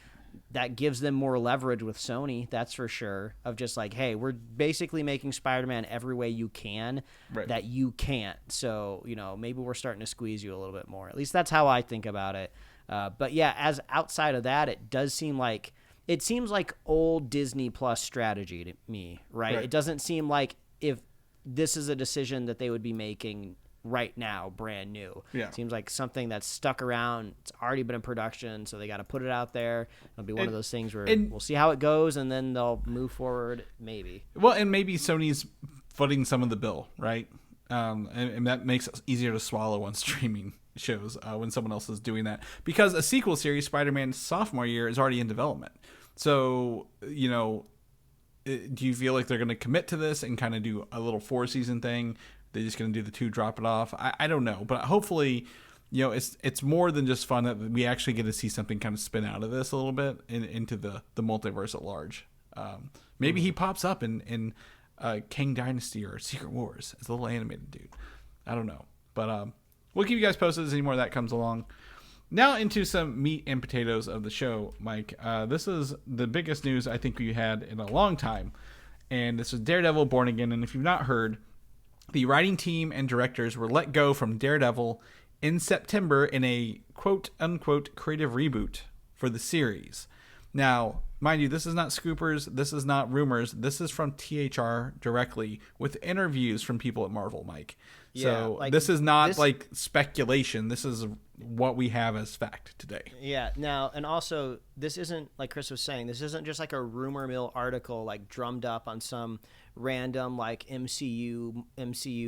That gives them more leverage with Sony, that's for sure, of just like, hey, we're basically making Spider-Man every way you can that you can't. So, maybe we're starting to squeeze you a little bit more. At least that's how I think about it. But yeah, as outside of that, it seems like old Disney Plus strategy to me, right? It doesn't seem like if this is a decision that they would be making right now, brand new. Yeah. It seems like something that's stuck around. It's already been in production, so they got to put it out there. It'll be one of those things where we'll see how it goes, and then they'll move forward, maybe. Well, and maybe Sony's footing some of the bill, right? And that makes it easier to swallow on streaming shows when someone else is doing that. Because a sequel series, Spider-Man sophomore year, is already in development. So, do you feel like they're going to commit to this and kind of do a little 4-season thing? They're just going to do the 2, drop it off? I don't know. But hopefully, it's more than just fun that we actually get to see something kind of spin out of this a little bit into the multiverse at large. Maybe he pops up in Kang Dynasty or Secret Wars as a little animated dude. I don't know. But we'll keep you guys posted as any more of that comes along. Now into some meat and potatoes of the show, Mike. This is the biggest news I think we had in a long time. And this is Daredevil Born Again. And if you've not heard, the writing team and directors were let go from Daredevil in September in a quote-unquote creative reboot for the series. Now, mind you, this is not scoopers. This is not rumors. This is from THR directly with interviews from people at Marvel, Mike. So this is not like speculation. This is what we have as fact today. Yeah. Now, and also, this isn't, like Chris was saying, this isn't just like a rumor mill article like drummed up on some random like MCU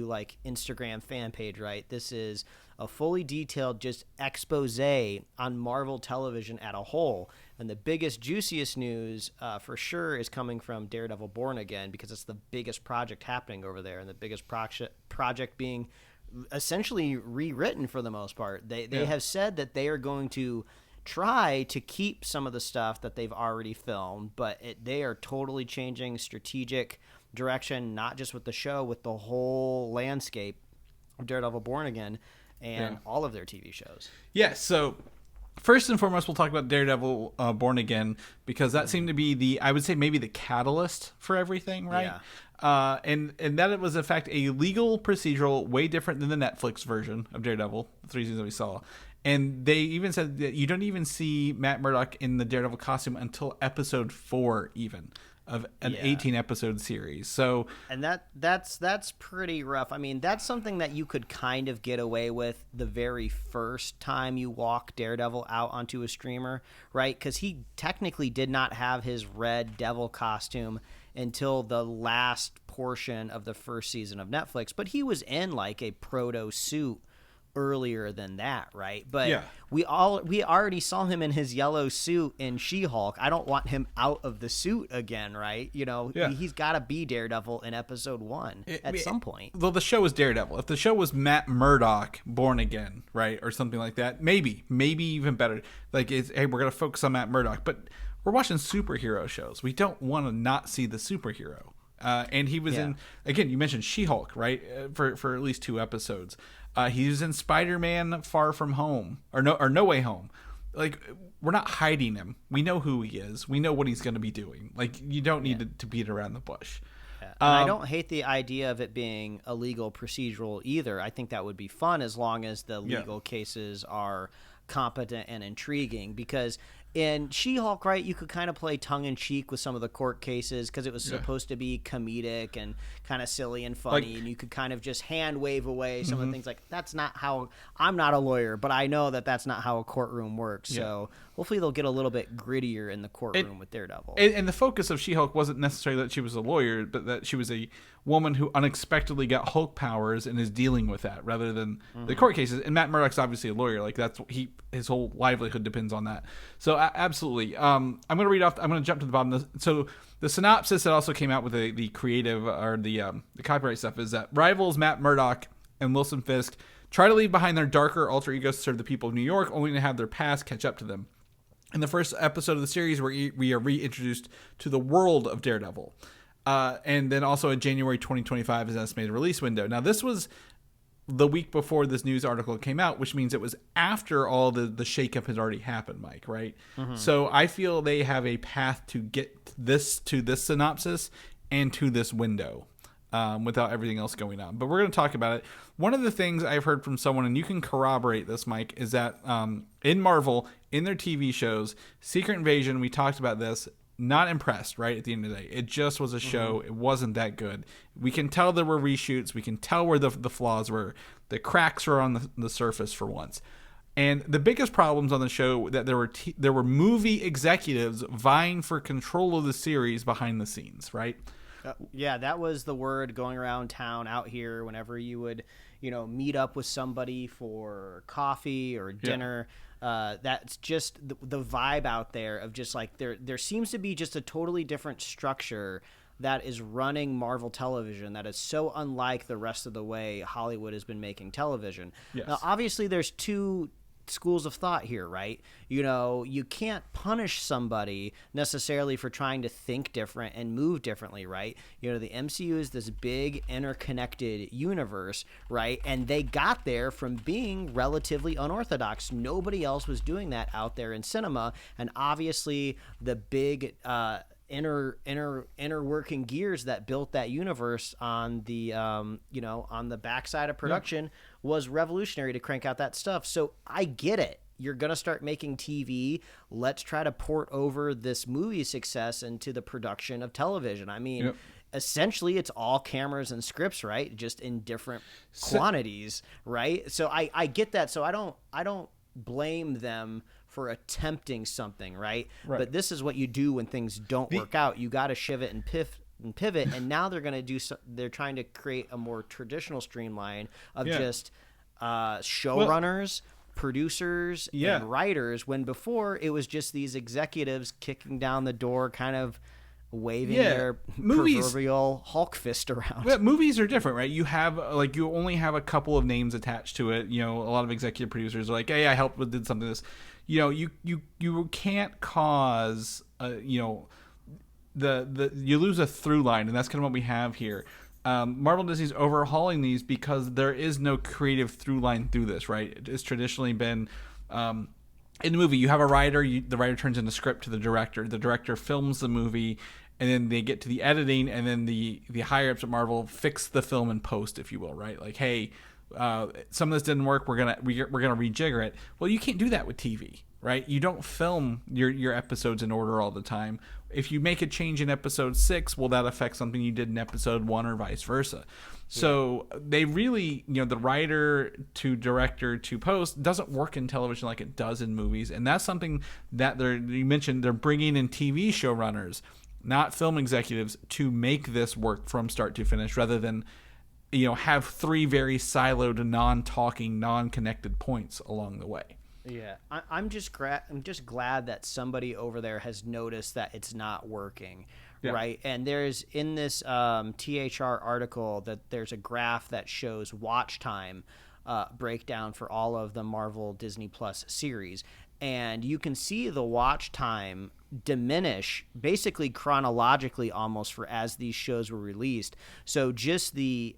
like Instagram fan page, right? This is a fully detailed just expose on Marvel television at a whole. And the biggest, juiciest news for sure is coming from Daredevil Born Again, because it's the biggest project happening over there, and the biggest project being essentially rewritten for the most part. They have said that they are going to try to keep some of the stuff that they've already filmed, but they are totally changing strategic direction, not just with the show, with the whole landscape of Daredevil Born Again and all of their TV shows. Yeah, so first and foremost, we'll talk about Daredevil Born Again, because that seemed to be I would say maybe the catalyst for everything, right? Yeah. And that it was, in fact, a legal procedural way different than the Netflix version of Daredevil, the 3 seasons that we saw. And they even said that you don't even see Matt Murdock in the Daredevil costume until episode 4 even of an 18-episode series. So, and that's pretty rough. I mean, that's something that you could kind of get away with the very first time you walk Daredevil out onto a streamer, right? Because he technically did not have his Red Devil costume until the last portion of the first season of Netflix, but he was in like a proto suit earlier than that, right? But we already saw him in his yellow suit in She-Hulk. I don't want him out of the suit again, right? He's got to be Daredevil in episode 1 at some point. Well, the show is Daredevil. If the show was Matt Murdock Born Again, right, or something like that, maybe even better. Like, hey, we're gonna focus on Matt Murdock, but we're watching superhero shows. We don't want to not see the superhero. And he was in, again, you mentioned She-Hulk, right? For at least 2 episodes. He was in Spider-Man Far From Home, or No Way Home. Like, we're not hiding him. We know who he is. We know what he's going to be doing. Like, you don't need to beat around the bush. Yeah. I don't hate the idea of it being a legal procedural either. I think that would be fun as long as the legal cases are competent and intriguing, because in She-Hulk, right, you could kind of play tongue-in-cheek with some of the court cases because it was supposed to be comedic and kind of silly and funny, and you could kind of just hand-wave away some of the things. Like, that's not how – I'm not a lawyer, but I know that that's not how a courtroom works. So hopefully they'll get a little bit grittier in the courtroom with Daredevil. And the focus of She-Hulk wasn't necessarily that she was a lawyer, but that she was a woman who unexpectedly got Hulk powers and is dealing with that rather than the court cases. And Matt Murdock's obviously a lawyer. Like, that's his whole livelihood depends on that. So absolutely. I'm going to read off. I'm going to jump to the bottom. So the synopsis that also came out with the creative or the copyright stuff is that rivals Matt Murdock and Wilson Fisk try to leave behind their darker alter egos to serve the people of New York, only to have their past catch up to them. In the first episode of the series, we are reintroduced to the world of Daredevil. And then also in January 2025 is an estimated release window. Now, this was the week before this news article came out, which means it was after all the shakeup has already happened, Mike, right? So I feel they have a path to get this to this synopsis and to this window without everything else going on. But we're going to talk about it. One of the things I've heard from someone, and you can corroborate this, Mike, is that in Marvel, in their TV shows, Secret Invasion, we talked about this, not impressed, right? At the end of the day, it just was a show. It wasn't that good. We can tell there were reshoots. We can tell where the flaws were. The cracks were on the surface for once. And the biggest problems on the show that there were movie executives vying for control of the series behind the scenes, right? Yeah, that was the word going around town out here whenever you would, meet up with somebody for coffee or dinner. That's just the vibe out there of just like there seems to be just a totally different structure that is running Marvel television that is so unlike the rest of the way Hollywood has been making television. Yes. Now, obviously, there's two schools of thought here, right? You can't punish somebody necessarily for trying to think different and move differently, right? The MCU is this big interconnected universe, right? And they got there from being relatively unorthodox. Nobody else was doing that out there in cinema. And obviously the big inner working gears that built that universe on the on the backside of production was revolutionary to crank out that stuff. So I get it. You're going to start making TV. Let's try to port over this movie success into the production of television. I mean, essentially it's all cameras and scripts, right? Just in different quantities, right? So I get that. So I don't blame them for attempting something, right? But this is what you do when things don't work out. You got to shiv it and pivot, and now they're going to they're trying to create a more traditional streamline of just showrunners, producers, and writers, when before it was just these executives kicking down the door, kind of waving their proverbial Hulk fist around. Yeah, movies are different, right? You have you only have a couple of names attached to it. A lot of executive producers are like, hey, I helped with did something this. You can't cause you lose a through line, and that's kind of what we have here. Marvel Disney's overhauling these because there is no creative through line through this, right? It's traditionally been in the movie, you have a writer, the writer turns in the script to the director films the movie, and then they get to the editing, and then the higher ups at Marvel fix the film in post, if you will, right? Like, hey, some of this didn't work, we're gonna rejigger it. Well, you can't do that with TV, right? You don't film your episodes in order all the time. If you make a change in episode 6, well, that affects something you did in episode 1 or vice versa. So they really, the writer to director to post doesn't work in television like it does in movies. And that's something that you mentioned, they're bringing in TV showrunners, not film executives, to make this work from start to finish, rather than have 3 very siloed, non-talking, non-connected points along the way. Yeah, I'm just glad that somebody over there has noticed that it's not working, right? And there's in this THR article that there's a graph that shows watch time breakdown for all of the Marvel Disney Plus series, and you can see the watch time diminish basically chronologically almost for as these shows were released. So just the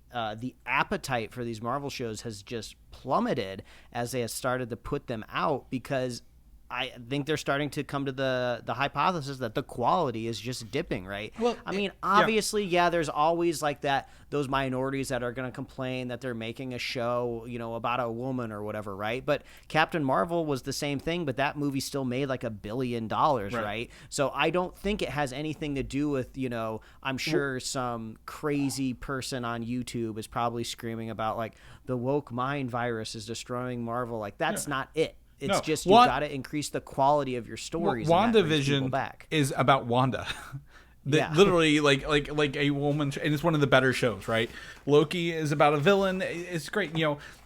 appetite for these Marvel shows has just plummeted as they have started to put them out, because I think they're starting to come to the hypothesis that the quality is just dipping, right? Well, I mean, obviously, there's always like those minorities that are going to complain that they're making a show, about a woman or whatever, right? But Captain Marvel was the same thing, but that movie still made like $1 billion, right? So I don't think it has anything to do with, I'm sure some crazy person on YouTube is probably screaming about like the woke mind virus is destroying Marvel. Like that's not it. It's just you got to increase the quality of your stories. WandaVision is about Wanda. Literally, like a woman, and it's one of the better shows, right? Loki is about a villain. It's great.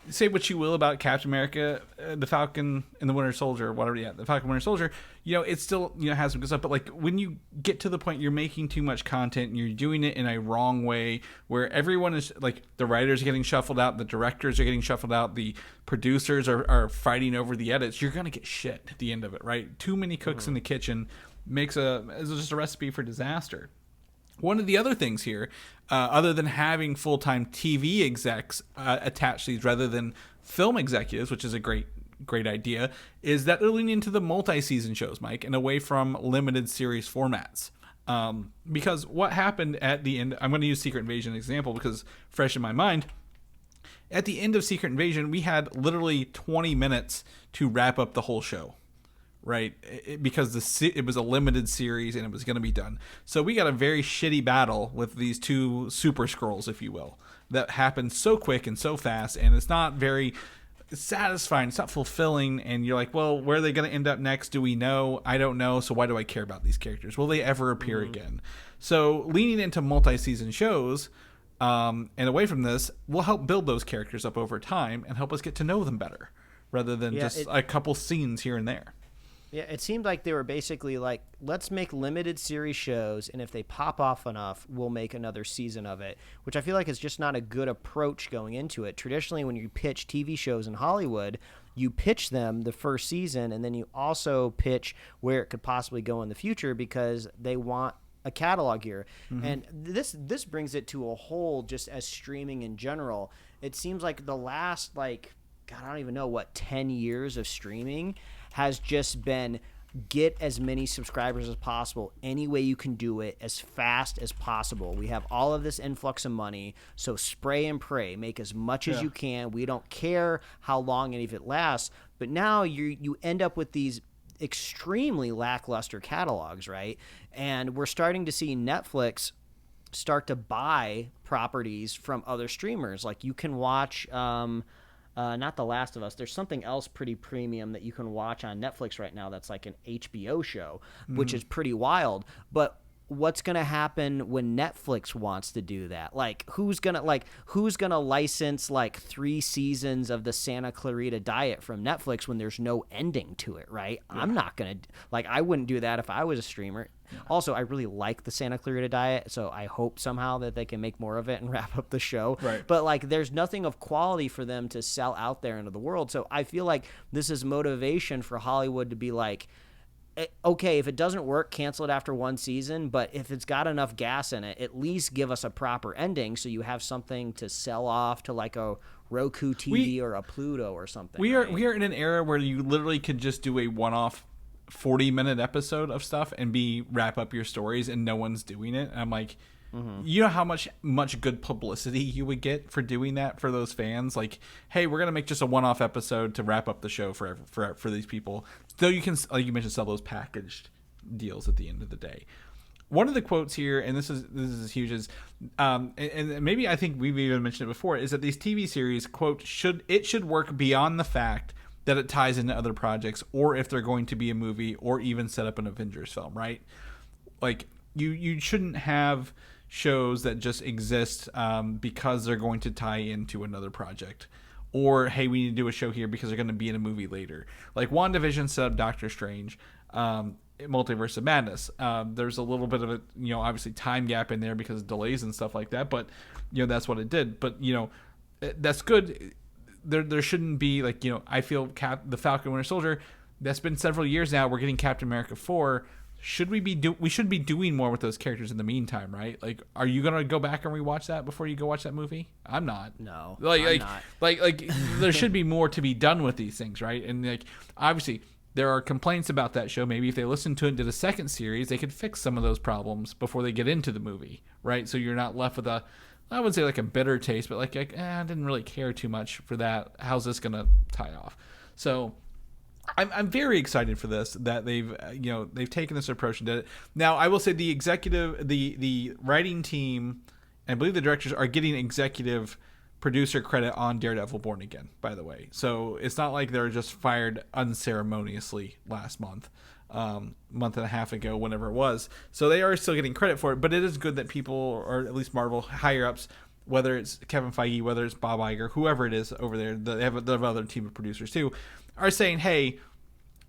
Say what you will about Captain America, the Falcon and the Winter Soldier, whatever. Yeah, the Falcon Winter Soldier. It still has some good stuff. But like when you get to the point you're making too much content and you're doing it in a wrong way, where everyone is like the writers are getting shuffled out, the directors are getting shuffled out, the producers are fighting over the edits, you're gonna get shit at the end of it, right? Too many cooks in the kitchen is just a recipe for disaster. One of the other things here, other than having full-time TV execs attached to these rather than film executives, which is a great idea, is that they're leaning into the multi-season shows, Mike, and away from limited series formats. Because what happened at the end, I'm going to use Secret Invasion as an example because fresh in my mind. At the end of Secret Invasion, we had literally 20 minutes to wrap up the whole show. right? Because it was a limited series and it was going to be done. So we got a very shitty battle with these two super scrolls, if you will, that happened so quick and so fast, and it's not very satisfying. It's not fulfilling, and you're like, well, where are they going to end up next? Do we know? I don't know. So why do I care about these characters? Will they ever appear again? So leaning into multi-season shows and away from this will help build those characters up over time and help us get to know them better, rather than just a couple scenes here and there. Yeah, it seemed like they were basically like, let's make limited series shows, and if they pop off enough, we'll make another season of it, which I feel like is just not a good approach going into it. Traditionally, when you pitch TV shows in Hollywood, you pitch them the first season, and then you also pitch where it could possibly go in the future, because they want a catalog here. And this brings it to a whole, just as streaming in general. It seems like the last, like, God, I don't even know, what, 10 years of streaming has just been get as many subscribers as possible any way you can do it, as fast as possible. We have all of this influx of money, so spray and pray, make as much as you can. We don't care how long any of it lasts, but now you end up with these extremely lackluster catalogs, right? And we're starting to see Netflix start to buy properties from other streamers. Like, you can watch not The Last of Us. There's something else pretty premium that you can watch on Netflix right now that's like an HBO show, which is pretty wild. But what's going to happen when Netflix wants to do that? Like, who's going to license like 3 seasons of the Santa Clarita Diet from Netflix when there's no ending to it, right? Yeah. I'm not going to, like, I wouldn't do that if I was a streamer. Yeah. Also, I really like the Santa Clarita Diet, so I hope somehow that they can make more of it and wrap up the show. Right. But, like, there's nothing of quality for them to sell out there into the world. So I feel like this is motivation for Hollywood to be like, okay, if it doesn't work, cancel it after 1 season. But if it's got enough gas in it, at least give us a proper ending so you have something to sell off to, like, a Roku TV or a Pluto or something. We are in an era where you literally could just do a one-off 40-minute episode of stuff and wrap up your stories, and no one's doing it. And I'm like, you know how much good publicity you would get for doing that for those fans? Like, hey, we're gonna make just a one-off episode to wrap up the show for these people. Though you can, like you mentioned, sell those packaged deals at the end of the day. One of the quotes here, and this is huge, is and maybe I think we've even mentioned it before, is that these TV series, quote, should work beyond the fact that it ties into other projects, or if they're going to be a movie, or even set up an Avengers film, right? Like, you shouldn't have shows that just exist because they're going to tie into another project, or hey, we need to do a show here because they're going to be in a movie later. Like WandaVision set up Doctor Strange, Multiverse of Madness. There's a little bit of a, obviously time gap in there because of delays and stuff like that, but that's what it did. But that's good. There shouldn't be, like, I feel the Falcon Winter Soldier, that's been several years now. We're getting Captain America 4. We should be doing more with those characters in the meantime, right? Like, are you gonna go back and rewatch that before you go watch that movie? I'm not. No, I'm not. Like there should be more to be done with these things, right? And, like, obviously there are complaints about that show. Maybe if they listened to it and did a second series, they could fix some of those problems before they get into the movie, right? So you're not left with I wouldn't say like a bitter taste, but like I didn't really care too much for that. How's this gonna tie off? So I'm very excited for this, that they've taken this approach and did it. Now, I will say the writing team, and I believe the directors are getting executive producer credit on Daredevil Born Again, by the way. So it's not like they're just fired unceremoniously last month and a half ago, whenever it was. So they are still getting credit for it, but it is good that people, or at least Marvel higher ups, whether it's Kevin Feige, whether it's Bob Iger, whoever it is over there, they have another team of producers too, are saying, hey,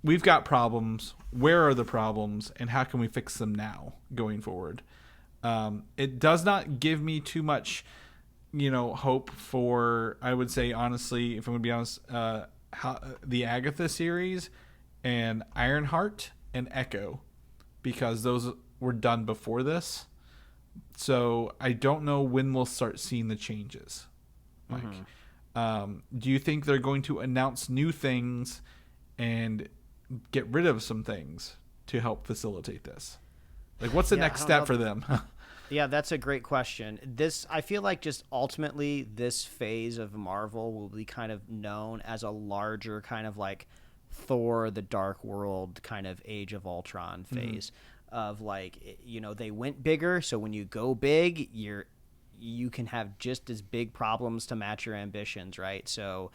we've got problems. Where are the problems, and how can we fix them now going forward? It does not give me too much, hope for, I would say, honestly, if I'm going to be honest, the Agatha series and Ironheart and Echo, because those were done before this. So I don't know when we'll start seeing the changes. Mike, do you think they're going to announce new things and get rid of some things to help facilitate this? Like, what's the next step for them? Yeah, that's a great question. I feel like just ultimately this phase of Marvel will be kind of known as a larger kind of like Thor, the Dark World kind of Age of Ultron phase of like, you know, they went bigger. So when you go big, you can have just as big problems to match your ambitions, right? So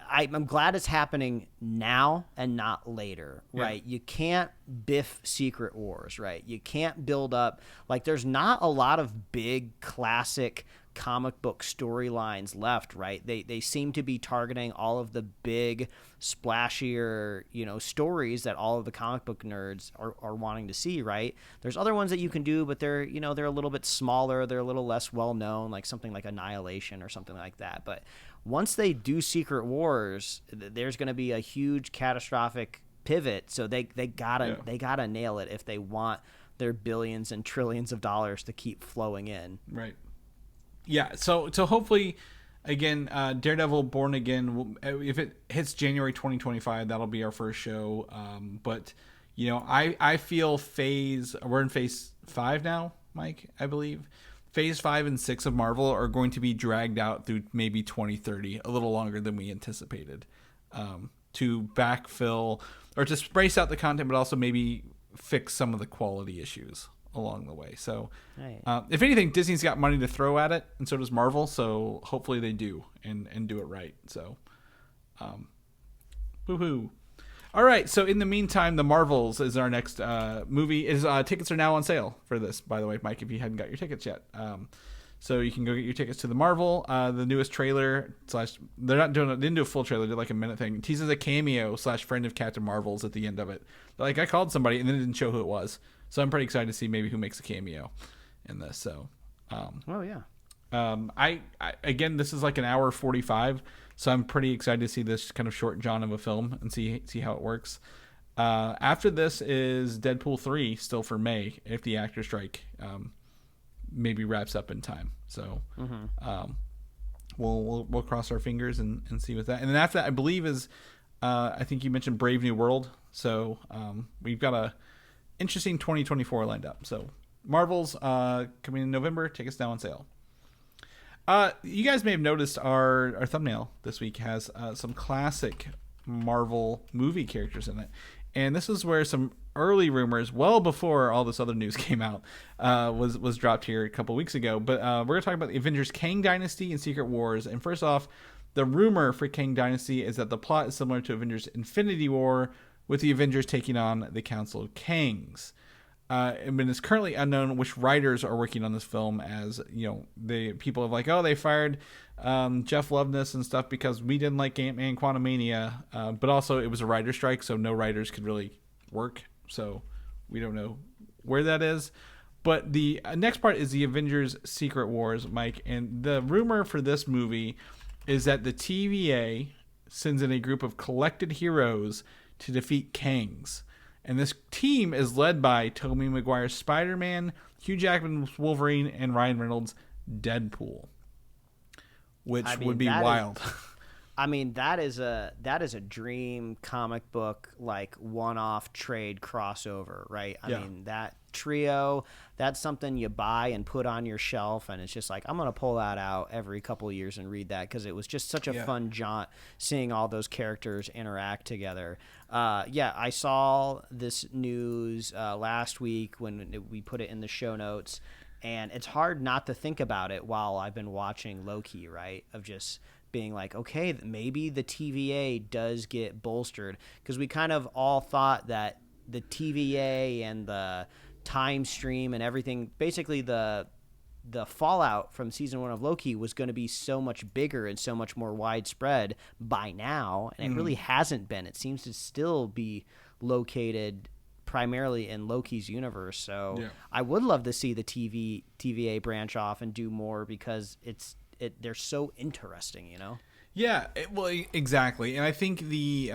I'm glad it's happening now and not later, right? You can't biff Secret Wars, right? You can't build up, like, there's not a lot of big classic comic book storylines left, right? They seem to be targeting all of the big splashier, you know, stories that all of the comic book nerds are wanting to see, right? There's other ones that you can do, but they're a little bit smaller, they're a little less well known, like something like Annihilation or something like that. But once they do Secret Wars, there's going to be a huge catastrophic pivot, so they gotta nail it if they want their billions and trillions of dollars to keep flowing in. Right. Yeah, so hopefully, again, Daredevil Born Again, if it hits January 2025, that'll be our first show. But, you know, I feel we're in phase 5 now, Mike, I believe. Phase 5 and 6 of Marvel are going to be dragged out through maybe 2030, a little longer than we anticipated, to backfill or to space out the content, but also maybe fix some of the quality issues along the way. So if anything, Disney's got money to throw at it, and so does Marvel, so hopefully they do and do it right. So woohoo. All right, so in the meantime, The Marvels is our next movie. Tickets are now on sale for this, by the way, Mike, if you hadn't got your tickets yet. So you can go get your tickets to The Marvel. The newest trailer / they didn't do a full trailer, they did like a minute thing. It teases a cameo / friend of Captain Marvel's at the end of it. Like, I called somebody and then it didn't show who it was. So I'm pretty excited to see maybe who makes a cameo in this. So, I again, this is like an hour 45, so I'm pretty excited to see this kind of short john of a film and see how it works. After this is Deadpool 3, still for May, if the actor strike maybe wraps up in time. So, we'll cross our fingers and see with that. And then after that, I believe is I think you mentioned Brave New World. So we've got a interesting 2024 lined up. So Marvel's coming in November. Tickets now on sale. You guys may have noticed our thumbnail this week has some classic Marvel movie characters in it, and this is where some early rumors, well before all this other news came out, was dropped here a couple weeks ago. But we're going to talk about the Avengers Kang Dynasty and Secret Wars. And first off, the rumor for Kang Dynasty is that the plot is similar to Avengers Infinity War, with the Avengers taking on the Council of Kangs. And it's currently unknown which writers are working on this film, as, you know, the people have like, they fired Jeff Loveness and stuff because we didn't like Ant-Man Quantumania, but also it was a writer strike, so no writers could really work, so we don't know where that is. But the next part is the Avengers Secret Wars, Mike, and the rumor for this movie is that the TVA sends in a group of collected heroes to defeat Kangs. And this team is led by Tobey Maguire's Spider-Man, Hugh Jackman's Wolverine, and Ryan Reynolds' Deadpool, which would be wild. That is a dream comic book, like, one-off trade crossover, right? I mean, that trio, that's something you buy and put on your shelf, and it's just like, I'm going to pull that out every couple of years and read that, because it was just such a fun jaunt seeing all those characters interact together. I saw this news last week when we put it in the show notes, and it's hard not to think about it while I've been watching Loki, right? Of just being like, okay, maybe the TVA does get bolstered, because we kind of all thought that the TVA and the time stream and everything, basically the fallout from season 1 of Loki was going to be so much bigger and so much more widespread by now, and it really hasn't been. It seems to still be located primarily in Loki's universe. So I would love to see the TVA branch off and do more, because they're so interesting, you know? Yeah, exactly. And I think the,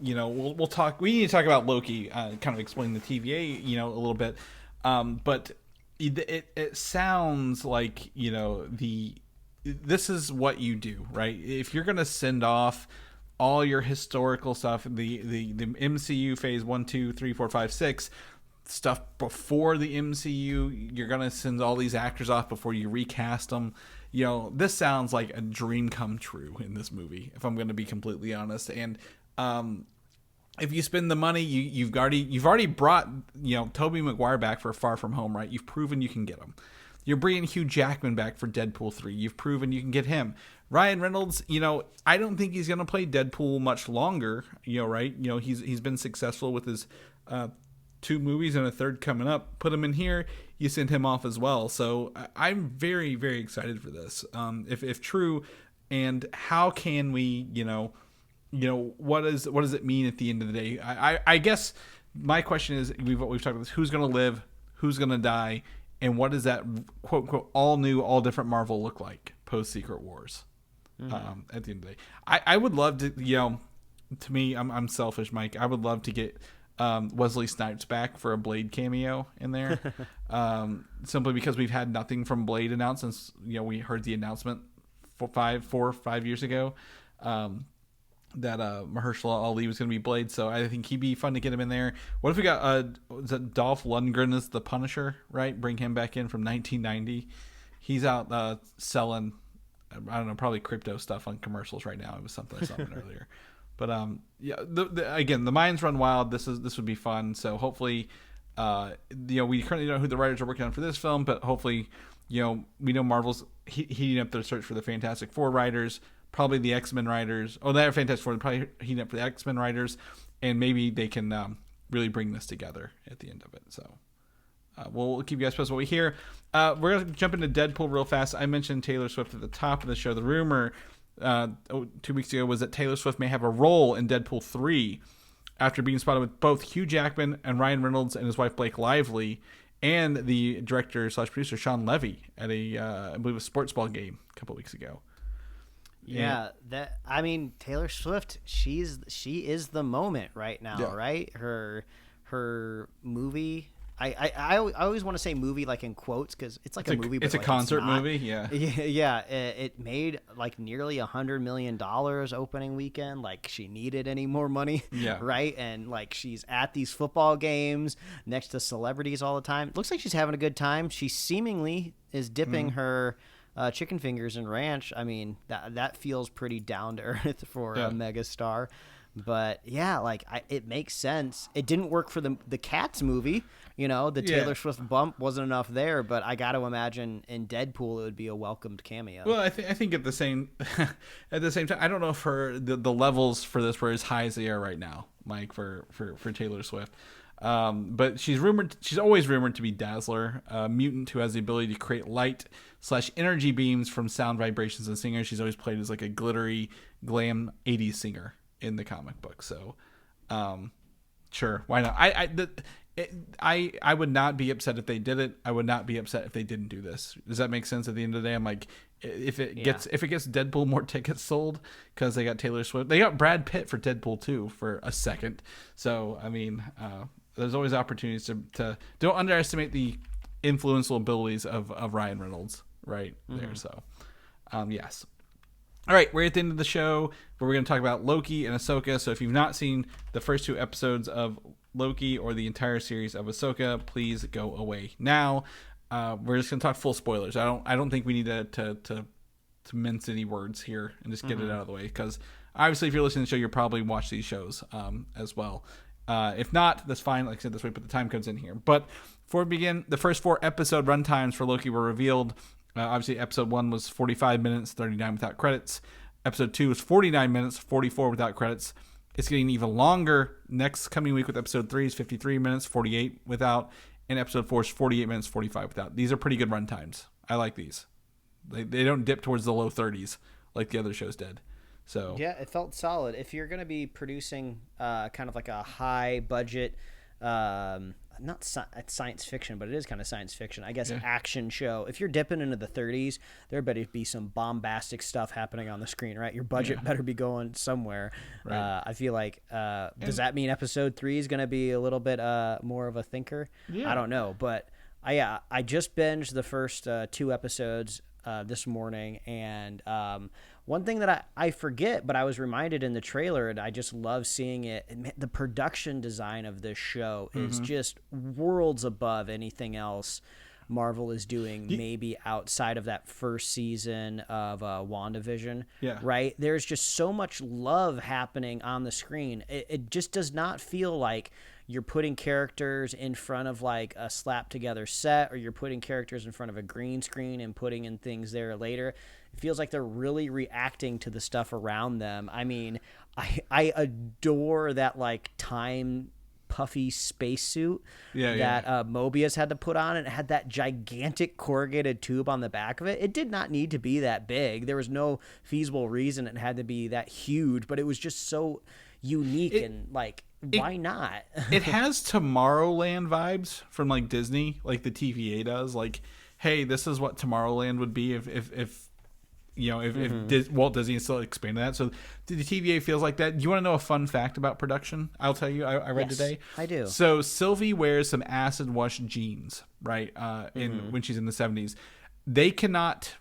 we'll talk, we need to talk about Loki, kind of explain the TVA, a little bit. But it sounds like, this is what you do, right? If you're going to send off all your historical stuff, the MCU phase 1, 2, 3, 4, 5, 6 stuff before the MCU, you're going to send all these actors off before you recast them. This sounds like a dream come true in this movie, if I'm going to be completely honest. And if you spend the money, you've already brought Tobey Maguire back for Far From Home, right? You've proven you can get him. You're bringing Hugh Jackman back for Deadpool 3. You've proven you can get him. Ryan Reynolds, I don't think he's going to play Deadpool much longer, right? He's been successful with his 2 movies and a third coming up. Put him in here, you send him off as well. So I'm very, very excited for this. If true, and how can we, what does it mean at the end of the day? I guess my question is, we've talked about this: who's going to live, who's going to die, and what does that quote unquote all new, all different Marvel look like post Secret Wars? At the end of the day, I would love to, to me, I'm selfish, Mike. I would love to get Wesley Snipes back for a Blade cameo in there, simply because we've had nothing from Blade announced since we heard the announcement 4 or 5 years ago that Mahershala Ali was going to be Blade. So I think he'd be fun to get him in there. What if we got is that Dolph Lundgren as the Punisher, right? Bring him back in from 1990. He's out selling, I don't know, probably crypto stuff on commercials right now. It was something I saw earlier. But yeah, again, the minds run wild. This would be fun. So hopefully, we currently don't know who the writers are working on for this film, but hopefully, we know Marvel's heating up their search for the Fantastic Four writers, probably the X-Men writers. Oh, they're Fantastic Four, probably heating up for the X-Men writers, and maybe they can really bring this together at the end of it. So we'll keep you guys posted what we hear. We're gonna jump into Deadpool real fast. I mentioned Taylor Swift at the top of the show. The rumor 2 weeks ago was that Taylor Swift may have a role in Deadpool 3 after being spotted with both Hugh Jackman and Ryan Reynolds and his wife Blake Lively and the director/producer Sean Levy at I believe a sports ball game a couple weeks ago. Yeah, Taylor Swift, she is the moment right now, right? Her movie. I always want to say movie like in quotes because it's like a movie, but it's a concert movie. Yeah. It made like nearly $100 million opening weekend. Like she needed any more money. Yeah. Right. And like she's at these football games next to celebrities all the time. Looks like she's having a good time. She seemingly is dipping her chicken fingers in ranch. I mean, that feels pretty down to earth for a megastar. But yeah, it makes sense. It didn't work for the Cats movie. Taylor Swift bump wasn't enough there, but I got to imagine in Deadpool it would be a welcomed cameo. Well, I think at the same time, I don't know if the levels for this were as high as they are right now, Mike, for Taylor Swift. But she's always rumored to be Dazzler, a mutant who has the ability to create light/energy beams from sound vibrations and singers. She's always played as like a glittery glam 80s singer in the comic book. So, sure, why not? I would not be upset if they did it. I would not be upset if they didn't do this. Does that make sense? At the end of the day, I'm like, if it gets Deadpool more tickets sold because they got Taylor Swift, they got Brad Pitt for Deadpool 2 for a second. So I mean, there's always opportunities to don't underestimate the influential abilities of Ryan Reynolds right there. So, yes. All right, we're at the end of the show where we're going to talk about Loki and Ahsoka. So if you've not seen the first 2 episodes of Loki or the entire series of Ahsoka, please go away now. We're just going to talk full spoilers. I don't think we need to mince any words here and just get it out of the way, because obviously if you're listening to the show, you'll probably watch these shows as well. If not, that's fine. Like I said, this way, put the time codes in here. But before we begin, the first 4 episode runtimes for Loki were revealed. Obviously, episode 1 was 45 minutes, 39 without credits. Episode 2 was 49 minutes, 44 without credits. It's getting even longer next coming week with episode 3 is 53 minutes, 48 without. And episode 4 is 48 minutes, 45 without. These are pretty good run times. I like these. They don't dip towards the low 30s like the other shows did. So yeah, it felt solid. If you're going to be producing kind of like a high budget, not science fiction, but it is kind of science fiction, I guess, action show. If you're dipping into the 30s, there better be some bombastic stuff happening on the screen, right? Your budget better be going somewhere. Right. I feel like, does that mean episode 3 is going to be a little bit more of a thinker? Yeah. I don't know, but I just binged the first 2 episodes this morning, and one thing that I forget, but I was reminded in the trailer, and I just love seeing it. The production design of this show is just worlds above anything else Marvel is doing maybe outside of that first season of WandaVision. Yeah. Right? There's just so much love happening on the screen. It just does not feel like you're putting characters in front of like a slap together set, or you're putting characters in front of a green screen and putting in things there later. It feels like they're really reacting to the stuff around them. I mean, I adore that like time puffy spacesuit that Mobius had to put on. It had that gigantic corrugated tube on the back of it. It did not need to be that big. There was no feasible reason it had to be that huge, but it was just so unique and like, why not? It has Tomorrowland vibes from like Disney, like the TVA does. Like, hey, this is what Tomorrowland would be if Walt Disney still expanded that. So the TVA feels like that. Do you want to know a fun fact about production? I'll tell you. I read today. I do. So Sylvie wears some acid wash jeans, right? When she's in the 70s, they cannot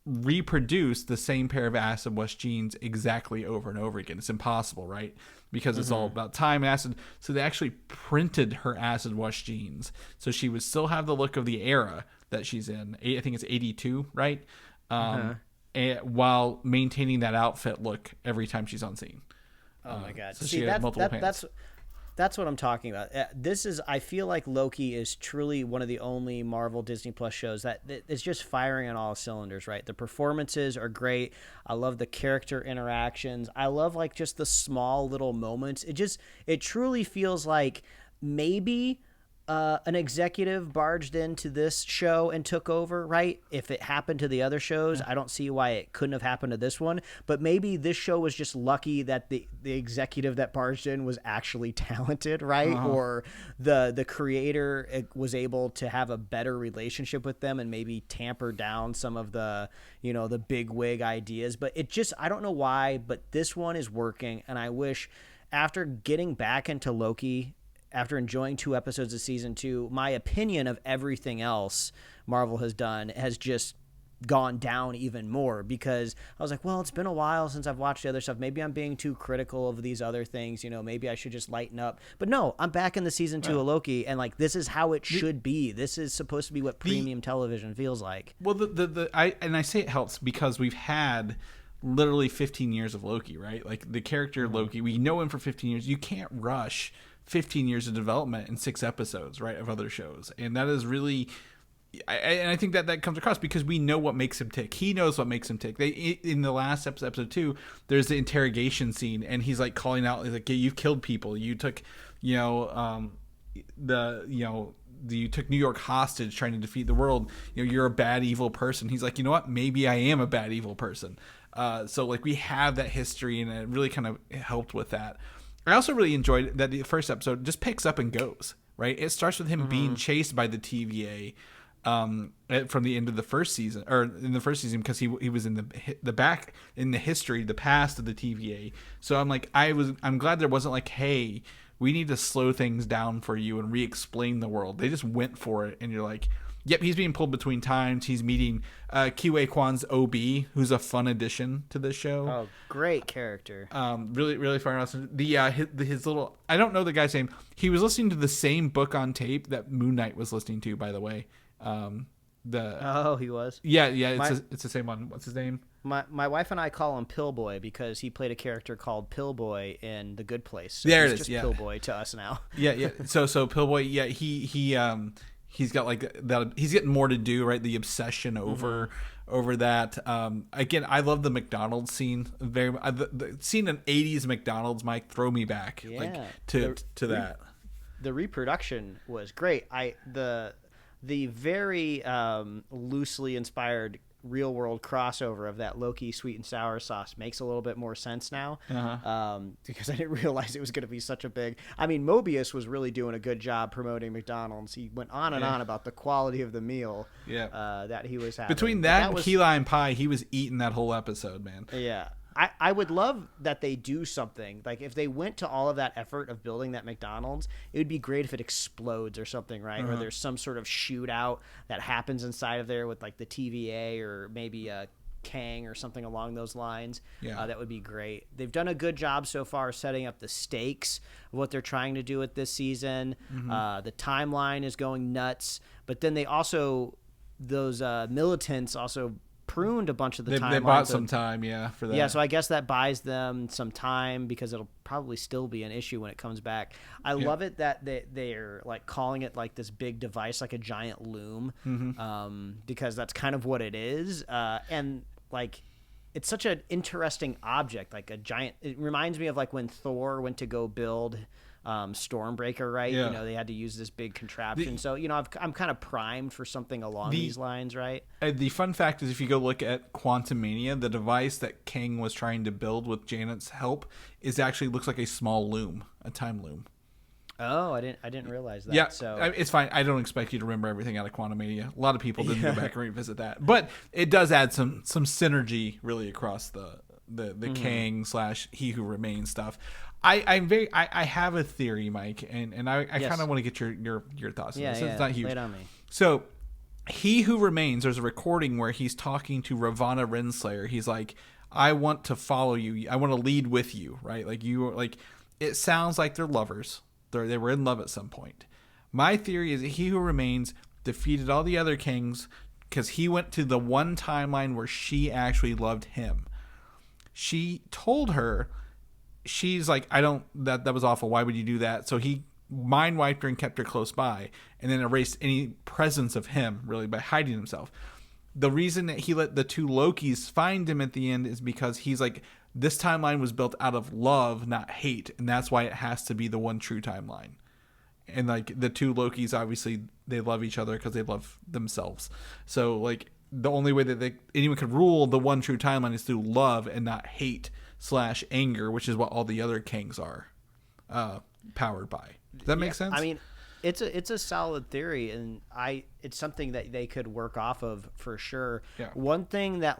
reproduce the same pair of acid wash jeans exactly over and over again. It's impossible, right? Because it's all about time and acid. So they actually printed her acid wash jeans, so she would still have the look of the era that she's in. I think it's 82, right? And while maintaining that outfit look every time she's on scene. Oh my God! So See, she had multiple pants. That's what I'm talking about. I feel like Loki is truly one of the only Marvel Disney Plus shows that is just firing on all cylinders, right? The performances are great. I love the character interactions. I love like just the small little moments. It truly feels like maybe an executive barged into this show and took over, right? If it happened to the other shows, I don't see why it couldn't have happened to this one. But maybe this show was just lucky that the executive that barged in was actually talented, right? Or the creator was able to have a better relationship with them and maybe tamper down some of the, the big wig ideas. But I don't know why, but this one is working. And I wish, after getting back into Loki, after enjoying 2 episodes of season 2, my opinion of everything else Marvel has done has just gone down even more, because I was like, well, it's been a while since I've watched the other stuff. Maybe I'm being too critical of these other things. Maybe I should just lighten up. But no, I'm back in the season 2 of Loki, and like, this is how it should be. This is supposed to be what premium television feels like. Well, I say it helps because we've had literally 15 years of Loki, right? Like the character Loki, we know him for 15 years. You can't rush 15 years of development in 6 episodes, right, of other shows. And that is really, I think that comes across because we know what makes him tick. He knows what makes him tick. In the last episode 2, there's the interrogation scene, and he's like calling out, like, you've killed people. You took, you took New York hostage trying to defeat the world. You're a bad, evil person. He's like, you know what? Maybe I am a bad, evil person. So like, we have that history, and it really kind of helped with that. I also really enjoyed that the first episode just picks up and goes, right? It starts with him being chased by the TVA from the end of the first season, or in the first season, because he was in the back in the history, the past of the TVA. So I'm glad there wasn't like, hey, we need to slow things down for you and re-explain the world. They just went for it, and you're like, yep, he's being pulled between times. He's meeting Kiwi Kwan's OB, who's a fun addition to this show. Oh, great character. Really, really fun. His little, I don't know the guy's name. He was listening to the same book on tape that Moon Knight was listening to, by the way. He was? Yeah, it's the same one. What's his name? My wife and I call him Pillboy because he played a character called Pillboy in The Good Place. So there it is. Just Pillboy to us now. Yeah. So Pillboy, yeah, he's got like that. He's getting more to do, right? The obsession over that. Again, I love the McDonald's scene. The scene in '80s McDonald's, Mike, throw me back, to that. The reproduction was great. The very loosely inspired real world crossover of that Loki sweet and sour sauce makes a little bit more sense now, because I didn't realize it was going to be such a big. I mean, Mobius was really doing a good job promoting McDonald's. He went on and on about the quality of the meal that he was having. Between that and key lime pie, he was eating that whole episode, man. Yeah. I would love that they do something. Like, if they went to all of that effort of building that McDonald's, it would be great if it explodes or something, right? Or there's some sort of shootout that happens inside of there with, like, the TVA, or maybe Kang or something along those lines. Yeah. That would be great. They've done a good job so far setting up the stakes of what they're trying to do with this season. The timeline is going nuts, but then they also, those militants also pruned a bunch of the timelines. They bought some time, for that. Yeah, so I guess that buys them some time because it'll probably still be an issue when it comes back. I love it that they're like calling it like this big device, like a giant loom, because that's kind of what it is. And like, it's such an interesting object, like a giant. It reminds me of like when Thor went to go build Stormbreaker, right? Yeah. You know, they had to use this big contraption. So, you know, I'm kind of primed for something along these lines, right? The fun fact is, if you go look at Quantumania, the device that Kang was trying to build with Janet's help actually looks like a small loom, a time loom. Oh, I didn't realize that. Yeah, so it's fine. I don't expect you to remember everything out of Quantumania. A lot of people didn't go back and revisit that, but it does add some synergy really across the Kang / He Who Remains stuff. I have a theory, Mike, and I kind of want to get your thoughts on this. It's not huge. Lay it on me. So, He Who Remains, there's a recording where he's talking to Ravonna Renslayer. He's like, I want to follow you. I want to lead with you, right? Like it sounds like they're lovers. They were in love at some point. My theory is that He Who Remains defeated all the other kings because he went to the one timeline where she actually loved him. She told her, she's like, that was awful. Why would you do that? So he mind wiped her and kept her close by, and then erased any presence of him really by hiding himself. The reason that he let the two Lokis find him at the end is because he's like, this timeline was built out of love, not hate, and that's why it has to be the one true timeline. And like the two Lokis, obviously they love each other because they love themselves. So like the only way that anyone could rule the one true timeline is through love and not hate / anger, which is what all the other Kangs are powered by. Does that make sense? I mean, it's a solid theory, and it's something that they could work off of for sure. Yeah. One thing that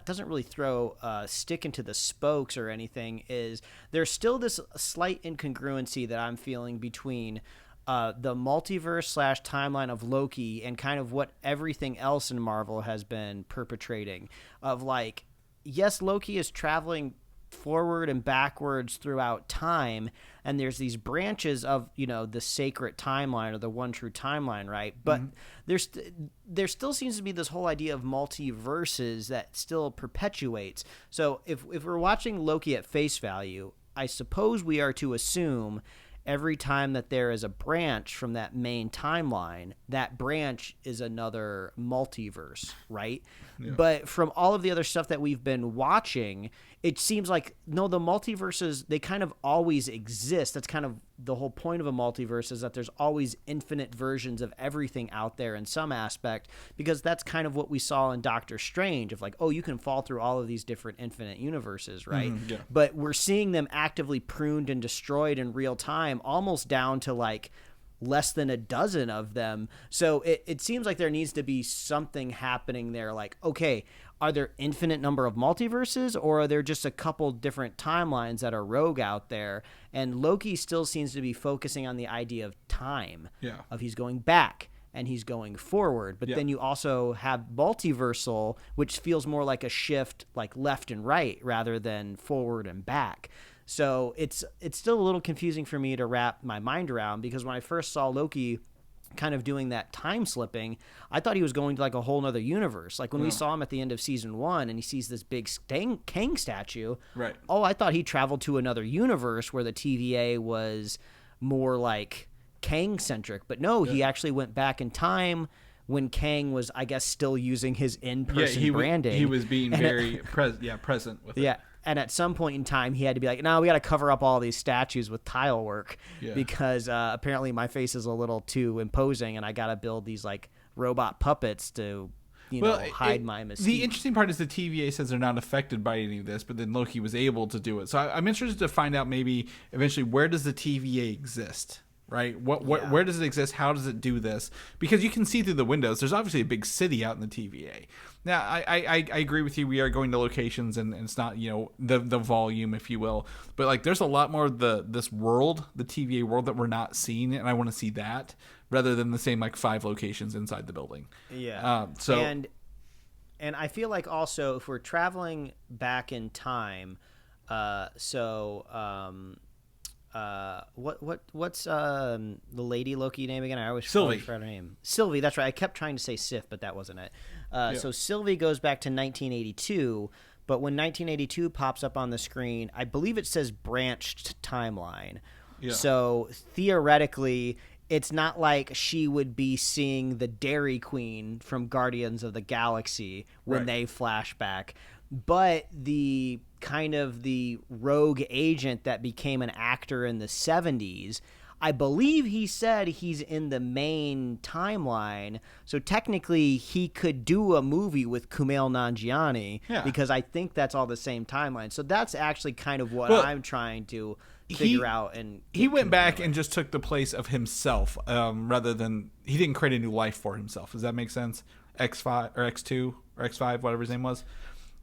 doesn't really throw a stick into the spokes or anything is there's still this slight incongruency that I'm feeling between the multiverse / timeline of Loki and kind of what everything else in Marvel has been perpetrating. Of like, yes, Loki is traveling forward and backwards throughout time, and there's these branches of, you know, the sacred timeline or the one true timeline, right? But there still seems to be this whole idea of multiverses that still perpetuates. So if we're watching Loki at face value, I suppose we are to assume every time that there is a branch from that main timeline, that branch is another multiverse, right? Yeah. But from all of the other stuff that we've been watching, it seems like, no, the multiverses, they kind of always exist. That's kind of the whole point of a multiverse, is that there's always infinite versions of everything out there in some aspect, because that's kind of what we saw in Doctor Strange of like, oh, you can fall through all of these different infinite universes, right? Yeah. But we're seeing them actively pruned and destroyed in real time, almost down to like less than a dozen of them. So it seems like there needs to be something happening there. Like, okay, are there infinite number of multiverses, or are there just a couple different timelines that are rogue out there? And Loki still seems to be focusing on the idea of time, of he's going back and he's going forward. But then you also have multiversal, which feels more like a shift, like left and right rather than forward and back. So it's still a little confusing for me to wrap my mind around, because when I first saw Loki kind of doing that time slipping, I thought he was going to like a whole nother universe. Like when we saw him at the end of season 1 and he sees this big Kang statue. Right. Oh, I thought he traveled to another universe where the TVA was more like Kang centric. But no, he actually went back in time when Kang was, I guess, still using his in-person branding. He was being very present with it. Yeah. And at some point in time, he had to be like, no, we got to cover up all these statues with tile work because apparently my face is a little too imposing, and I got to build these like robot puppets to, hide my mystique. The interesting part is the TVA says they're not affected by any of this, but then Loki was able to do it. So I'm interested to find out maybe eventually, where does the TVA exist? Right? Where does it exist? How does it do this? Because you can see through the windows. There's obviously a big city out in the TVA. Now, I agree with you. We are going to locations, and it's not, the volume, if you will. But like, there's a lot more of this world, the TVA world, that we're not seeing, and I want to see that rather than the same like 5 locations inside the building. Yeah. So. And And I feel like also if we're traveling back in time, what's the lady Loki name again? I always Sylvie. forgot her name. Sylvie, that's right. I kept trying to say Sif, but that wasn't it. So Sylvie goes back to 1982, but when 1982 pops up on the screen, I believe it says branched timeline. Yeah. So theoretically, it's not like she would be seeing the Dairy Queen from Guardians of the Galaxy when they flash back. But the kind of the rogue agent that became an actor in the 70s, I believe he said he's in the main timeline. So technically he could do a movie with Kumail Nanjiani because I think that's all the same timeline. So that's actually kind of what I'm trying to figure out. And he went back and just took the place of himself rather than he didn't create a new life for himself. Does that make sense? X5 or X2 or X5, whatever his name was.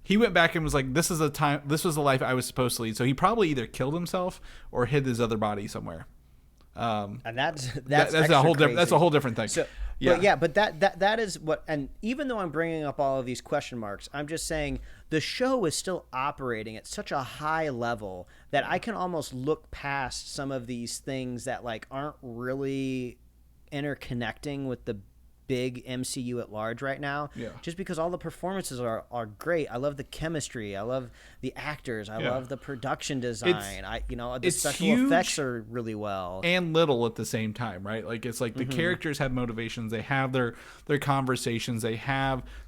He went back and was like, this was the life I was supposed to lead. So he probably either killed himself or hid his other body somewhere. And that's a whole different. That's a whole different thing. So, but that is what. And even though I'm bringing up all of these question marks, I'm just saying the show is still operating at such a high level that I can almost look past some of these things that like aren't really interconnecting with the big MCU at large right now. Just because all the performances are great. I love the chemistry. I love the actors. I love the production design. The special effects are really well. And little at the same time, right? Like it's like the characters have motivations. They have their conversations. They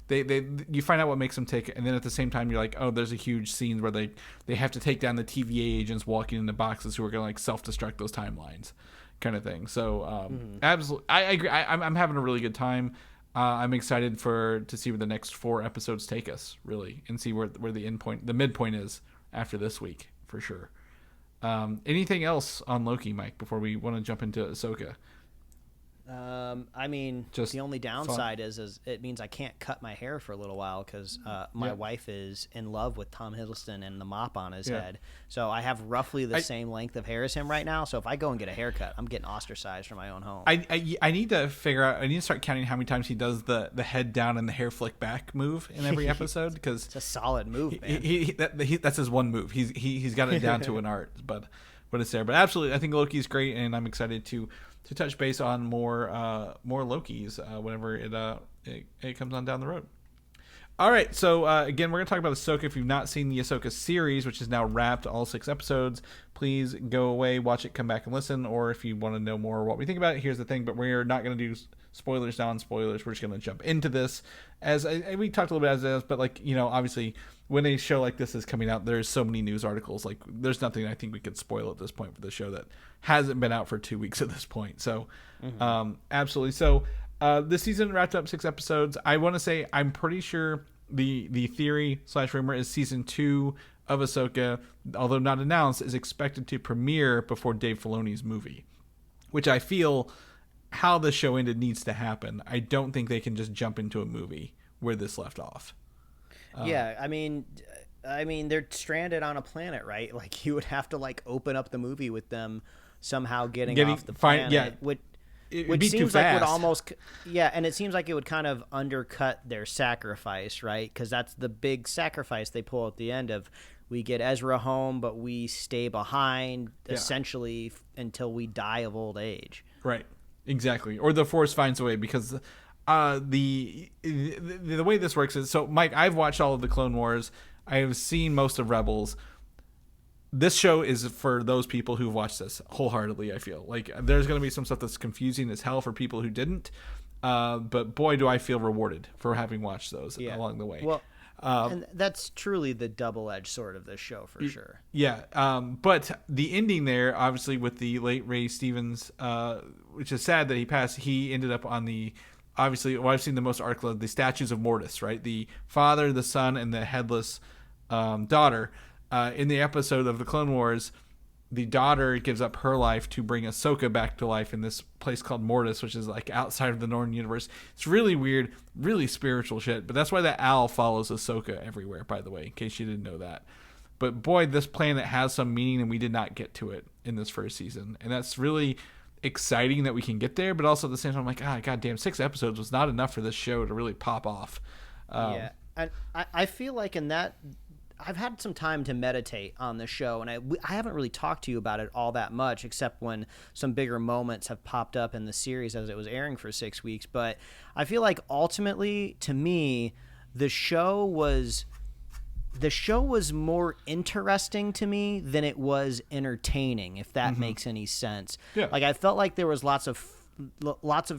you find out what makes them tick, and then at the same time you're like, oh, there's a huge scene where they have to take down the TVA agents walking into boxes who are going to like self-destruct those timelines. Kind of thing. So absolutely, I agree. I'm having a really good time. I'm excited to see where the next 4 episodes take us, really, and see where the midpoint is after this week for sure. Anything else on Loki, Mike, before we want to jump into Ahsoka? I mean, just the only downside is it means I can't cut my hair for a little while because my wife is in love with Tom Hiddleston and the mop on his head. So I have roughly the same length of hair as him right now. So if I go and get a haircut, I'm getting ostracized from my own home. I need to figure out. I need to start counting how many times he does the head down and the hair flick back move in every episode because it's a solid move, man. That's his one move. He's got it down to an art, but it's there. But absolutely, I think Loki's great, and I'm excited to touch base on more Lokis whenever it comes on down the road. All right, so again, we're going to talk about Ahsoka. If you've not seen the Ahsoka series, which is now wrapped, all 6 episodes, please go away, watch it, come back and listen. Or if you want to know more what we think about it, here's the thing. But we're not going to do spoilers down spoilers. We're just going to jump into this. We talked a little bit as this, but obviously, when a show like this is coming out, there's so many news articles. Like, there's nothing I think we could spoil at this point for the show that hasn't been out for 2 weeks at this point. So, absolutely. So, this season wrapped up 6 episodes. I want to say I'm pretty sure the theory / rumor is season 2 of Ahsoka, although not announced, is expected to premiere before Dave Filoni's movie, which I feel how the show ended needs to happen. I don't think they can just jump into a movie where this left off. I mean, they're stranded on a planet, right? Like you would have to like open up the movie with them somehow getting off the planet. Which seems like would almost, and it seems like it would kind of undercut their sacrifice, right? Because that's the big sacrifice they pull at the end of, we get Ezra home, but we stay behind essentially until we die of old age. Right, exactly. Or the Force finds a way, because the way this works is, so Mike, I've watched all of the Clone Wars. I have seen most of Rebels. This show is for those people who've watched this wholeheartedly. I feel like there's going to be some stuff that's confusing as hell for people who didn't. But boy, do I feel rewarded for having watched those along the way. Well, and that's truly the double-edged sword of this show for sure. Yeah. But the ending there, obviously with the late Ray Stevens, which is sad that he passed, he ended up on the, obviously, I've seen the most articles, the statues of Mortis, right? The father, the son, and the headless daughter. In the episode of the Clone Wars, the daughter gives up her life to bring Ahsoka back to life in this place called Mortis, which is like outside of the Northern universe. It's really weird, really spiritual shit. But that's why that owl follows Ahsoka everywhere, by the way, in case you didn't know that. But boy, this planet has some meaning, and we did not get to it in this first season. And that's really exciting that we can get there. But also at the same time, I'm like, goddamn, 6 episodes was not enough for this show to really pop off. And I feel like in that, I've had some time to meditate on the show, and I haven't really talked to you about it all that much, except when some bigger moments have popped up in the series as it was airing for 6 weeks. But I feel like ultimately, to me, the show was more interesting to me than it was entertaining, if that makes any sense. Yeah. Like, I felt like there was lots of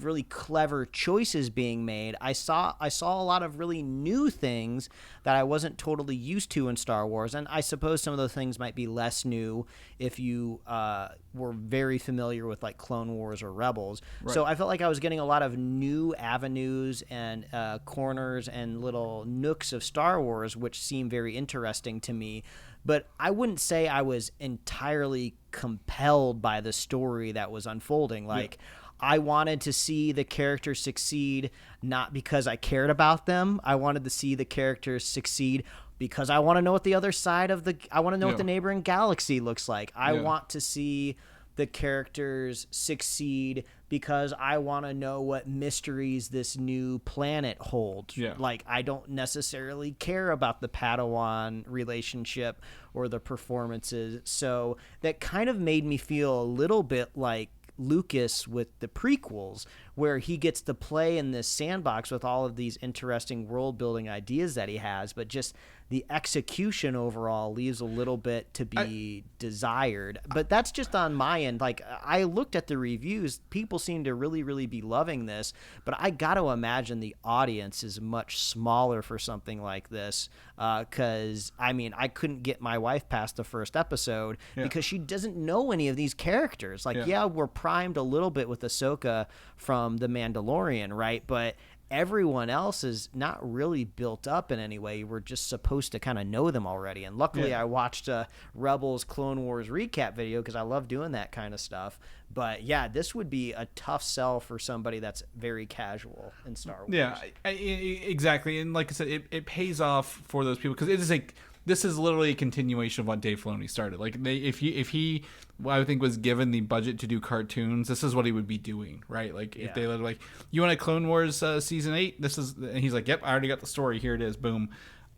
really clever choices being made. I saw a lot of really new things that I wasn't totally used to in Star Wars, and I suppose some of those things might be less new if you were very familiar with like Clone Wars or Rebels. Right. So I felt like I was getting a lot of new avenues and corners and little nooks of Star Wars, which seemed very interesting to me. But I wouldn't say I was entirely compelled by the story that was unfolding. Like, I wanted to see the characters succeed, not because I cared about them. I wanted to see the characters succeed because I want to know what the other side of I want to know what the neighboring galaxy looks like. I want to see the characters succeed because I want to know what mysteries this new planet holds. Yeah. Like, I don't necessarily care about the Padawan relationship or the performances. So that kind of made me feel a little bit like Lucas with the prequels, where he gets to play in this sandbox with all of these interesting world building ideas that he has, but just the execution overall leaves a little bit to be desired. But that's just on my end. Like, I looked at the reviews, people seem to really, really be loving this, but I got to imagine the audience is much smaller for something like this, because I mean, I couldn't get my wife past the first episode because she doesn't know any of these characters. Like, we're primed a little bit with Ahsoka from The Mandalorian, right? But everyone else is not really built up in any way. We're just supposed to kind of know them already. And luckily I watched a Rebels Clone Wars recap video because I love doing that kind of stuff. But yeah, this would be a tough sell for somebody that's very casual in Star Wars. Yeah, exactly. And like I said, it pays off for those people because it is like, this is literally a continuation of what Dave Filoni started. Like, if he, I think, was given the budget to do cartoons, this is what he would be doing, right? Like, if they were like, you want a Clone Wars season 8? This is, and he's like, yep, I already got the story. Here it is. Boom.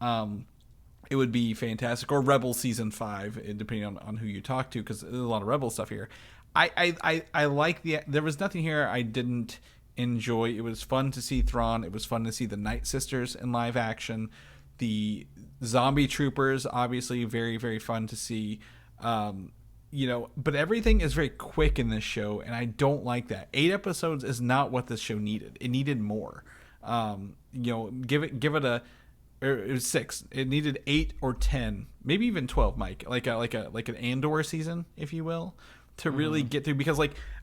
It would be fantastic. Or Rebel season 5, depending on who you talk to, because there's a lot of Rebel stuff here. I like there was nothing here I didn't enjoy. It was fun to see Thrawn. It was fun to see the Night Sisters in live action. The zombie troopers, obviously very, very fun to see. But everything is very quick in this show, and I don't like that. 8 episodes is not what this show needed. It needed more. Give it a. It was 6. It needed 8 or 10, maybe even 12, Mike. Like an Andor season, if you will, to really get through. Because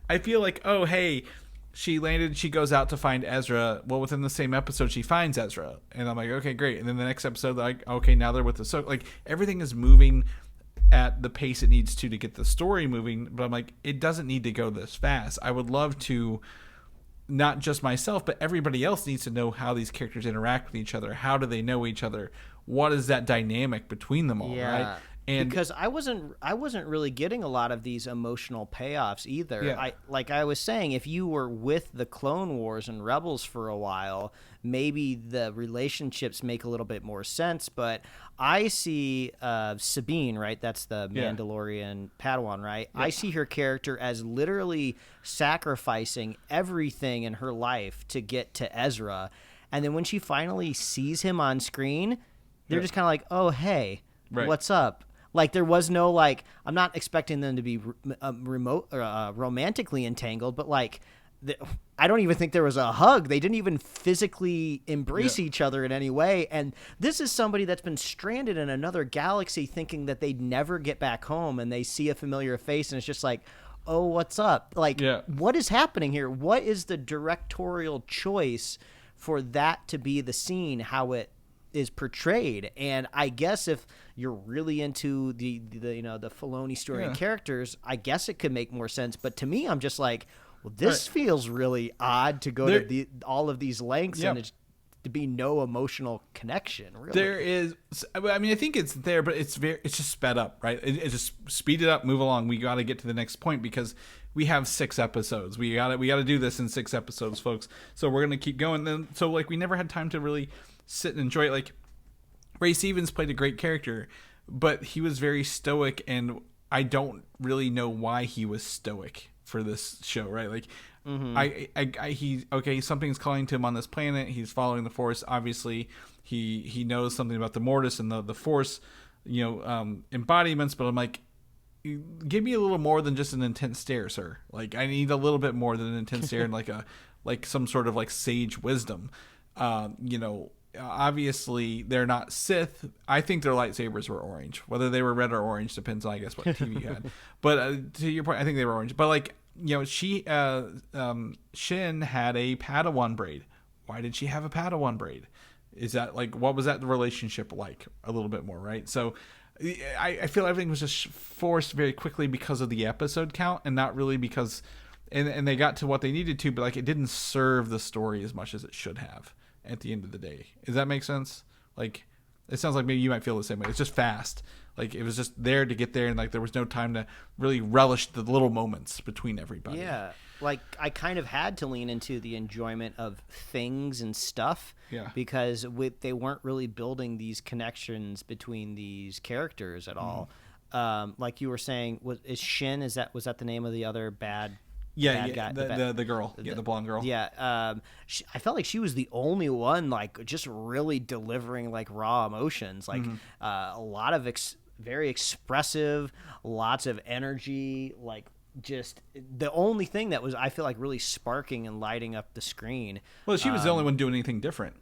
I feel like, oh hey, she landed, she goes out to find Ezra. Well, within the same episode, she finds Ezra. And I'm like, okay, great. And then the next episode, like, okay, now they're with Ahsoka. Like, everything is moving at the pace it needs to get the story moving. But I'm like, it doesn't need to go this fast. I would love to, not just myself, but everybody else needs to know how these characters interact with each other. How do they know each other? What is that dynamic between them all, right? And because I wasn't really getting a lot of these emotional payoffs either. Yeah. Like I was saying, if you were with the Clone Wars and Rebels for a while, maybe the relationships make a little bit more sense. But I see Sabine, right? That's the Mandalorian Padawan, right? Yeah. I see her character as literally sacrificing everything in her life to get to Ezra. And then when she finally sees him on screen, they're just kind of like, oh, hey, what's up? Like, there was no, like, I'm not expecting them to be romantically entangled, but, like, I don't even think there was a hug. They didn't even physically embrace each other in any way. And this is somebody that's been stranded in another galaxy thinking that they'd never get back home, and they see a familiar face, and it's just like, oh, what's up? Like, what is happening here? What is the directorial choice for that to be the scene, how it is portrayed? And I guess if you're really into the Filoni story and characters, I guess it could make more sense. But to me, I'm just like, well, this feels really odd to go to all of these lengths and it's to be no emotional connection. Really, there is. I mean, I think it's there, but it's just sped up, right? It's just speed it up, move along. We got to get to the next point because we have 6 episodes. We got to do this in 6 episodes, folks. So we're gonna keep going. Then, so like, we never had time to really sit and enjoy it. Like, Ray Stevens played a great character, but he was very stoic, and I don't really know why he was stoic for this show, right? Like, something's calling to him on this planet. He's following the Force. Obviously, he knows something about the Mortis and the Force, embodiments. But I'm like, give me a little more than just an intense stare, sir. Like, I need a little bit more than an intense stare and like some sort of like sage wisdom. Obviously they're not Sith. I think their lightsabers were orange. Whether they were red or orange depends on, I guess, what TV you had. But to your point, I think they were orange. But like, Shin had a Padawan braid. Why did she have a Padawan braid? Is that like, what was that relationship like? A little bit more, right? So I feel everything was just forced very quickly because of the episode count, and not really because, and they got to what they needed to, but like it didn't serve the story as much as it should have at the end of the day. Does that make sense? Like, it sounds like maybe you might feel the same way. It's just fast. Like, it was just there to get there, and like there was no time to really relish the little moments between everybody. Yeah, like I kind of had to lean into the enjoyment of things and stuff. Yeah. Because they weren't really building these connections between these characters at all. Like you were saying, was that the name of the other bad? Guy, the girl, the blonde girl. Yeah, I felt like she was the only one, like, just really delivering like raw emotions, like a lot of very expressive, lots of energy, like just the only thing that was, I feel like, really sparking and lighting up the screen. Well, she was the only one doing anything different.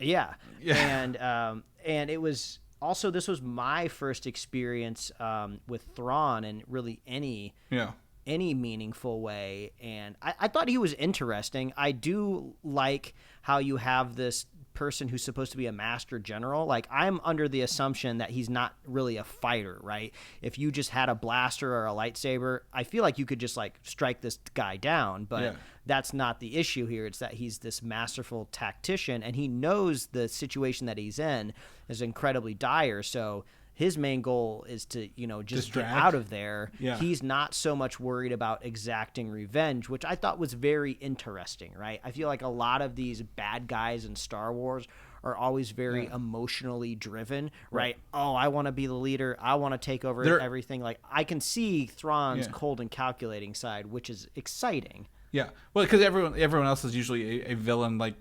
Yeah, and it was also, this was my first experience with Thrawn in really any meaningful way, and I thought he was interesting. I do like how you have this person who's supposed to be a master general. Like, I'm under the assumption that he's not really a fighter, right? If you just had a blaster or a lightsaber, I feel like you could just like strike this guy down, but that's not the issue here. It's that he's this masterful tactician, and he knows the situation that he's in is incredibly dire, so his main goal is to, just get out of there. Yeah. He's not so much worried about exacting revenge, which I thought was very interesting, right? I feel like a lot of these bad guys in Star Wars are always very emotionally driven, right? Oh, I want to be the leader. I want to take over everything. Like, I can see Thrawn's cold and calculating side, which is exciting. Yeah, well, because everyone else is usually a villain. Like,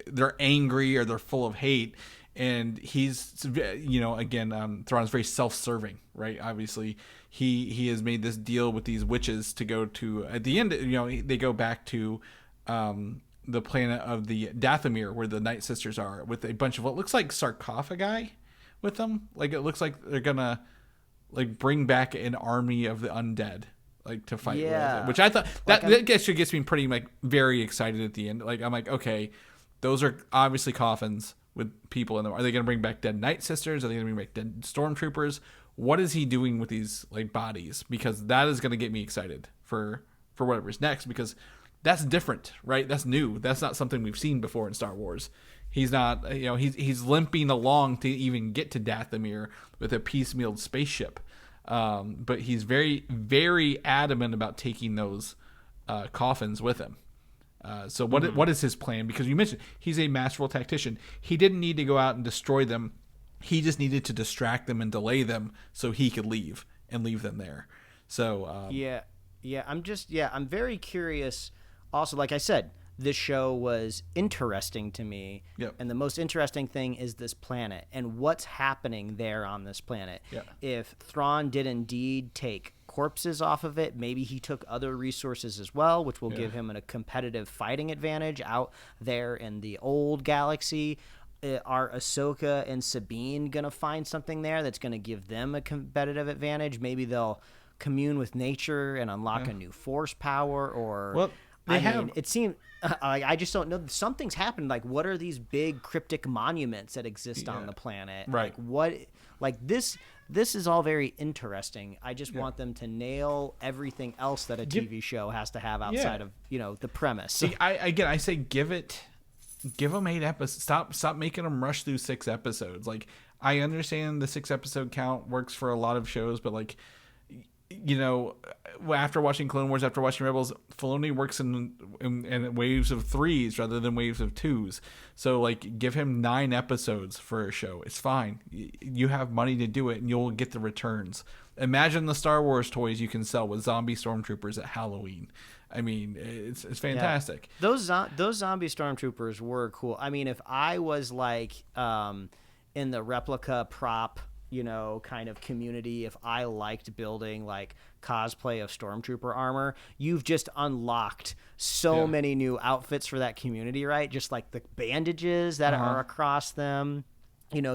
they're angry or they're full of hate. And he's, again, Thrawn's very self-serving, right? Obviously, he has made this deal with these witches to go to, at the end, they go back to the planet of the Dathomir, where the Night Sisters are, with a bunch of what looks like sarcophagi with them. Like, it looks like they're gonna like bring back an army of the undead, like, to fight with it. Which I thought that actually gets me pretty like very excited at the end. Like, I'm like, okay, those are obviously coffins with people in them. Are they going to bring back dead Night Sisters? Are they going to bring back dead stormtroopers? What is he doing with these like bodies? Because that is going to get me excited for whatever's next, because that's different, right? That's new. That's not something we've seen before in Star Wars. He's not, he's limping along to even get to Dathomir with a piecemealed spaceship. But he's very, very adamant about taking those coffins with him. So what is his plan? Because you mentioned he's a masterful tactician. He didn't need to go out and destroy them. He just needed to distract them and delay them so he could leave them there. So I'm very curious. Also, like I said, this show was interesting to me. Yep. And the most interesting thing is this planet and what's happening there on this planet. Yep. If Thrawn did indeed take corpses off of it, maybe he took other resources as well, which will give him a competitive fighting advantage out there in the old galaxy. Are Ahsoka and Sabine going to find something there that's going to give them a competitive advantage? Maybe they'll commune with nature and unlock a new force power, or it seemed I just don't know. Something's happened. Like, what are these big cryptic monuments that exist on the planet? Right. Like, what? Like, this is all very interesting. I just want them to nail everything else that a TV show has to have outside of the premise. See, I say give them 8 episodes. Stop making them rush through 6 episodes. Like, I understand the 6 episode count works for a lot of shows, but like, after watching Clone Wars, after watching Rebels, Filoni works in waves of 3s rather than waves of 2s. So, like, give him 9 episodes for a show. It's fine. You have money to do it, and you'll get the returns. Imagine the Star Wars toys you can sell with zombie stormtroopers at Halloween. I mean, it's fantastic. Yeah. Those zombie stormtroopers were cool. I mean, if I was like in the replica prop, kind of community, if I liked building like cosplay of stormtrooper armor, you've just unlocked so many new outfits for that community, right? Just like the bandages that are across them.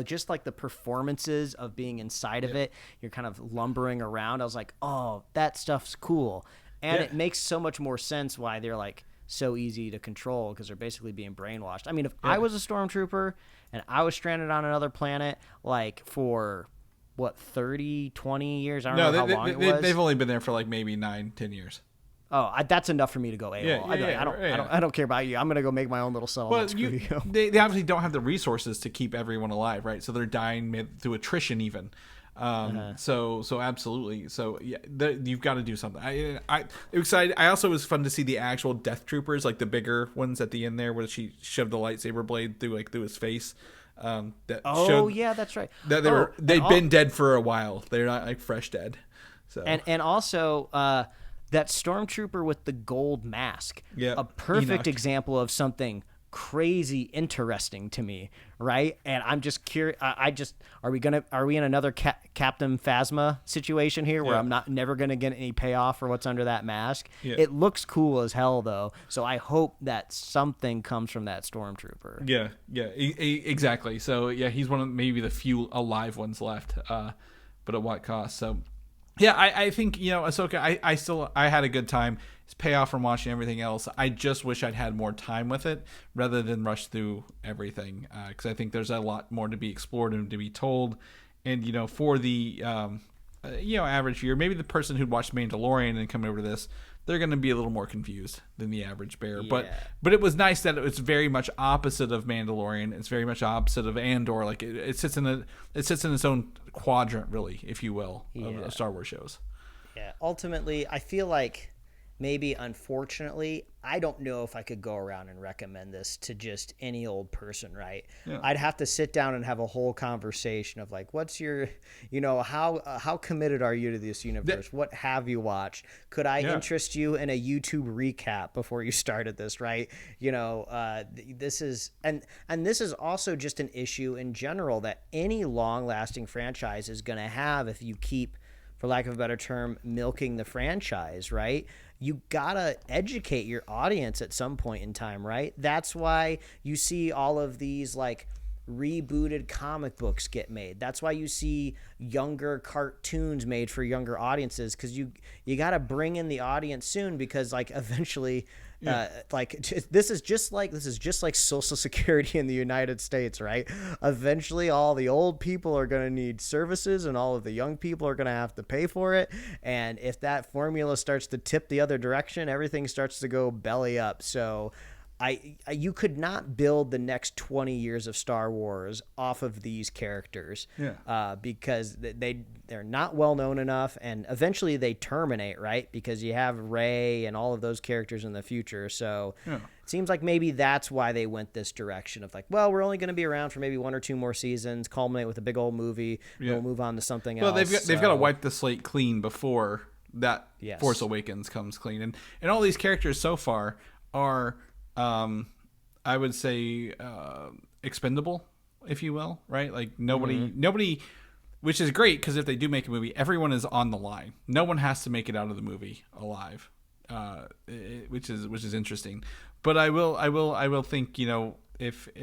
Just like the performances of being inside of it, you're kind of lumbering around. I was like, oh, that stuff's cool. And it makes so much more sense why they're like so easy to control, because they're basically being brainwashed. I mean, if I was a stormtrooper and I was stranded on another planet, like for 30, 20 years, I don't know how long it was. They've only been there for like maybe 9, 10 years. Oh, that's enough for me to go AWOL. I don't care about you. I'm gonna go make my own little cell. Well, they obviously don't have the resources to keep everyone alive, right? So they're dying through attrition, even. So absolutely. So yeah, you've got to do something. I'm excited. I also, it was fun to see the actual Death Troopers, like the bigger ones at the end there, where she shoved the lightsaber blade through his face. That's right. That they'd been dead for a while. They're not like fresh dead. So and also that stormtrooper with the gold mask, a perfect Enoch. example of something crazy interesting to me, right? And I'm just curious. Are we in another Captain Phasma situation here where I'm never gonna get any payoff for what's under that mask? It looks cool as hell though, so I hope that something comes from that stormtrooper. Exactly. So he's one of maybe the few alive ones left, but at what cost? So I think Ahsoka, I had a good time. It's payoff from watching everything else. I just wish I'd had more time with it rather than rush through everything, because I think there's a lot more to be explored and to be told. And for the average viewer, maybe the person who'd watched Mandalorian and come over to this, they're going to be a little more confused than the average bear. But it was nice that it's very much opposite of Mandalorian. It's very much opposite of Andor. Like it sits in its own quadrant, really, if you will, of Star Wars shows. Yeah. Ultimately, I feel like maybe, unfortunately, I don't know if I could go around and recommend this to just any old person, right? Yeah. I'd have to sit down and have a whole conversation of like, what's your, how committed are you to this universe? What have you watched? Could I interest you in a YouTube recap before you started this, right? This is, and this is also just an issue in general that any long-lasting franchise is going to have if you keep, for lack of a better term, milking the franchise, right? You gotta educate your audience at some point in time, right? That's why you see all of these like rebooted comic books get made. That's why you see younger cartoons made for younger audiences, because you gotta bring in the audience soon, because like eventually this is just like Social Security in the United States, right? Eventually all the old people are going to need services and all of the young people are going to have to pay for it, and if that formula starts to tip the other direction, everything starts to go belly up. So you could not build the next 20 years of Star Wars off of these characters, because they're not well known enough, and eventually they terminate, right? Because you have Rey and all of those characters in the future. So it seems like maybe that's why they went this direction of like, well, we're only going to be around for maybe 1 or 2 more seasons, culminate with a big old movie, we'll move on to something else. Well, they've got to wipe the slate clean before that Force Awakens comes clean, and all these characters so far are, I would say, expendable, if you will, right? Like nobody, which is great, because if they do make a movie, everyone is on the line. No one has to make it out of the movie alive, which is interesting. But I will think, if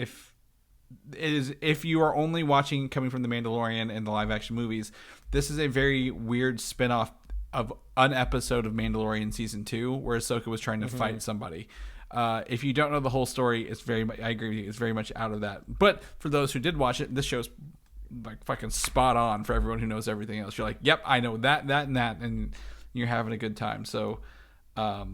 you are only watching coming from The Mandalorian and the live action movies, this is a very weird spinoff of an episode of Mandalorian season 2 where Ahsoka was trying to fight somebody. If you don't know the whole story, it's very much, I agree with you, it's very much out of that. But for those who did watch it, this show's like fucking spot on for everyone who knows everything else. You're like, yep, I know that, and that, and you're having a good time. So, I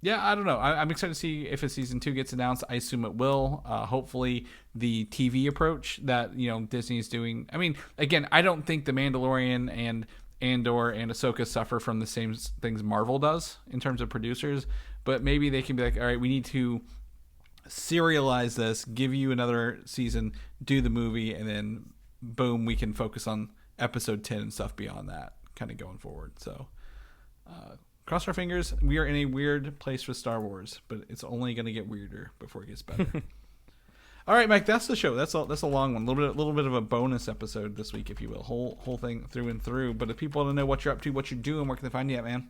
don't know. I'm excited to see if a season 2 gets announced. I assume it will. Hopefully the TV approach that, Disney is doing. I mean, again, I don't think The Mandalorian Andor and Ahsoka suffer from the same things Marvel does in terms of producers, but maybe they can be like, all right, we need to serialize this, give you another season, do the movie, and then boom, we can focus on episode 10 and stuff beyond that, kind of going forward. So cross our fingers. We are in a weird place with Star Wars, but it's only going to get weirder before it gets better. All right, Mike, that's the show. That's a long one. A little bit of a bonus episode this week, if you will. Whole thing through and through. But if people want to know what you're up to, what you're doing, where can they find you at, man?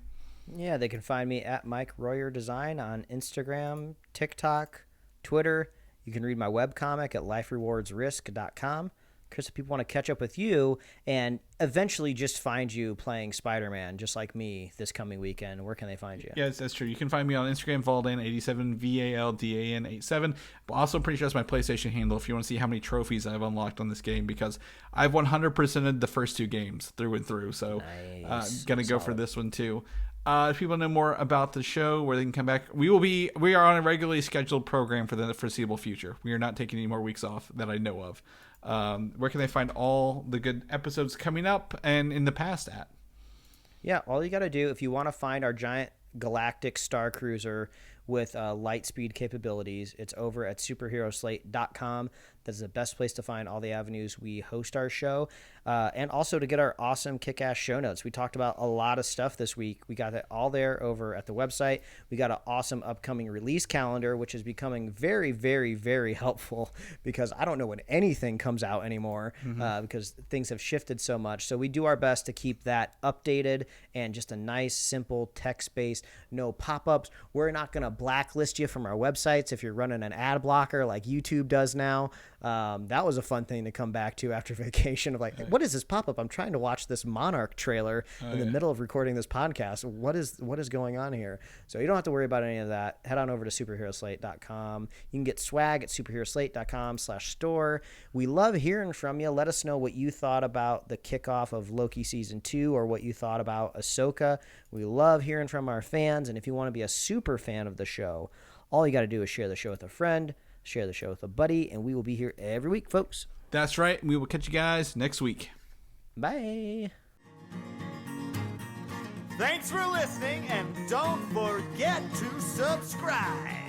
Yeah, they can find me at Mike Royer Design on Instagram, TikTok, Twitter. You can read my webcomic at liferewardsrisk.com. Chris, if people want to catch up with you and eventually just find you playing Spider-Man, just like me, this coming weekend, where can they find you? Yes, that's true. You can find me on Instagram, Valdan87, VALDAN87. But also, pretty sure that's my PlayStation handle if you want to see how many trophies I've unlocked on this game, because I've 100%ed the first 2 games through and through. So, Nice. Gonna go for this one too. If people know more about the show, where they can come back, we are on a regularly scheduled program for the foreseeable future. We are not taking any more weeks off that I know of. Where can they find all the good episodes coming up and in the past at? Yeah, all you got to do, if you want to find our giant galactic star cruiser with light speed capabilities, it's over at superheroslate.com. That's the best place to find all the avenues we host our show, and also to get our awesome kick-ass show notes. We talked about a lot of stuff this week. We got it all there over at the website. We got an awesome upcoming release calendar, which is becoming very, very, very helpful, because I don't know when anything comes out anymore, because things have shifted so much. So we do our best to keep that updated and just a nice, simple text-based, no pop-ups. We're not going to blacklist you from our websites if you're running an ad blocker like YouTube does now. That was a fun thing to come back to after vacation, of like, what is this pop-up? I'm trying to watch this Monarch trailer in the middle of recording this podcast. What is going on here? So you don't have to worry about any of that. Head on over to superheroslate.com. You can get swag at superheroslate.com/store. We love hearing from you. Let us know what you thought about the kickoff of Loki season 2, or what you thought about Ahsoka. We love hearing from our fans. And if you want to be a super fan of the show, all you got to do is share the show with a friend, share the show with a buddy, and we will be here every week, folks. That's right. We will catch you guys next week. Bye. Thanks for listening, and don't forget to subscribe.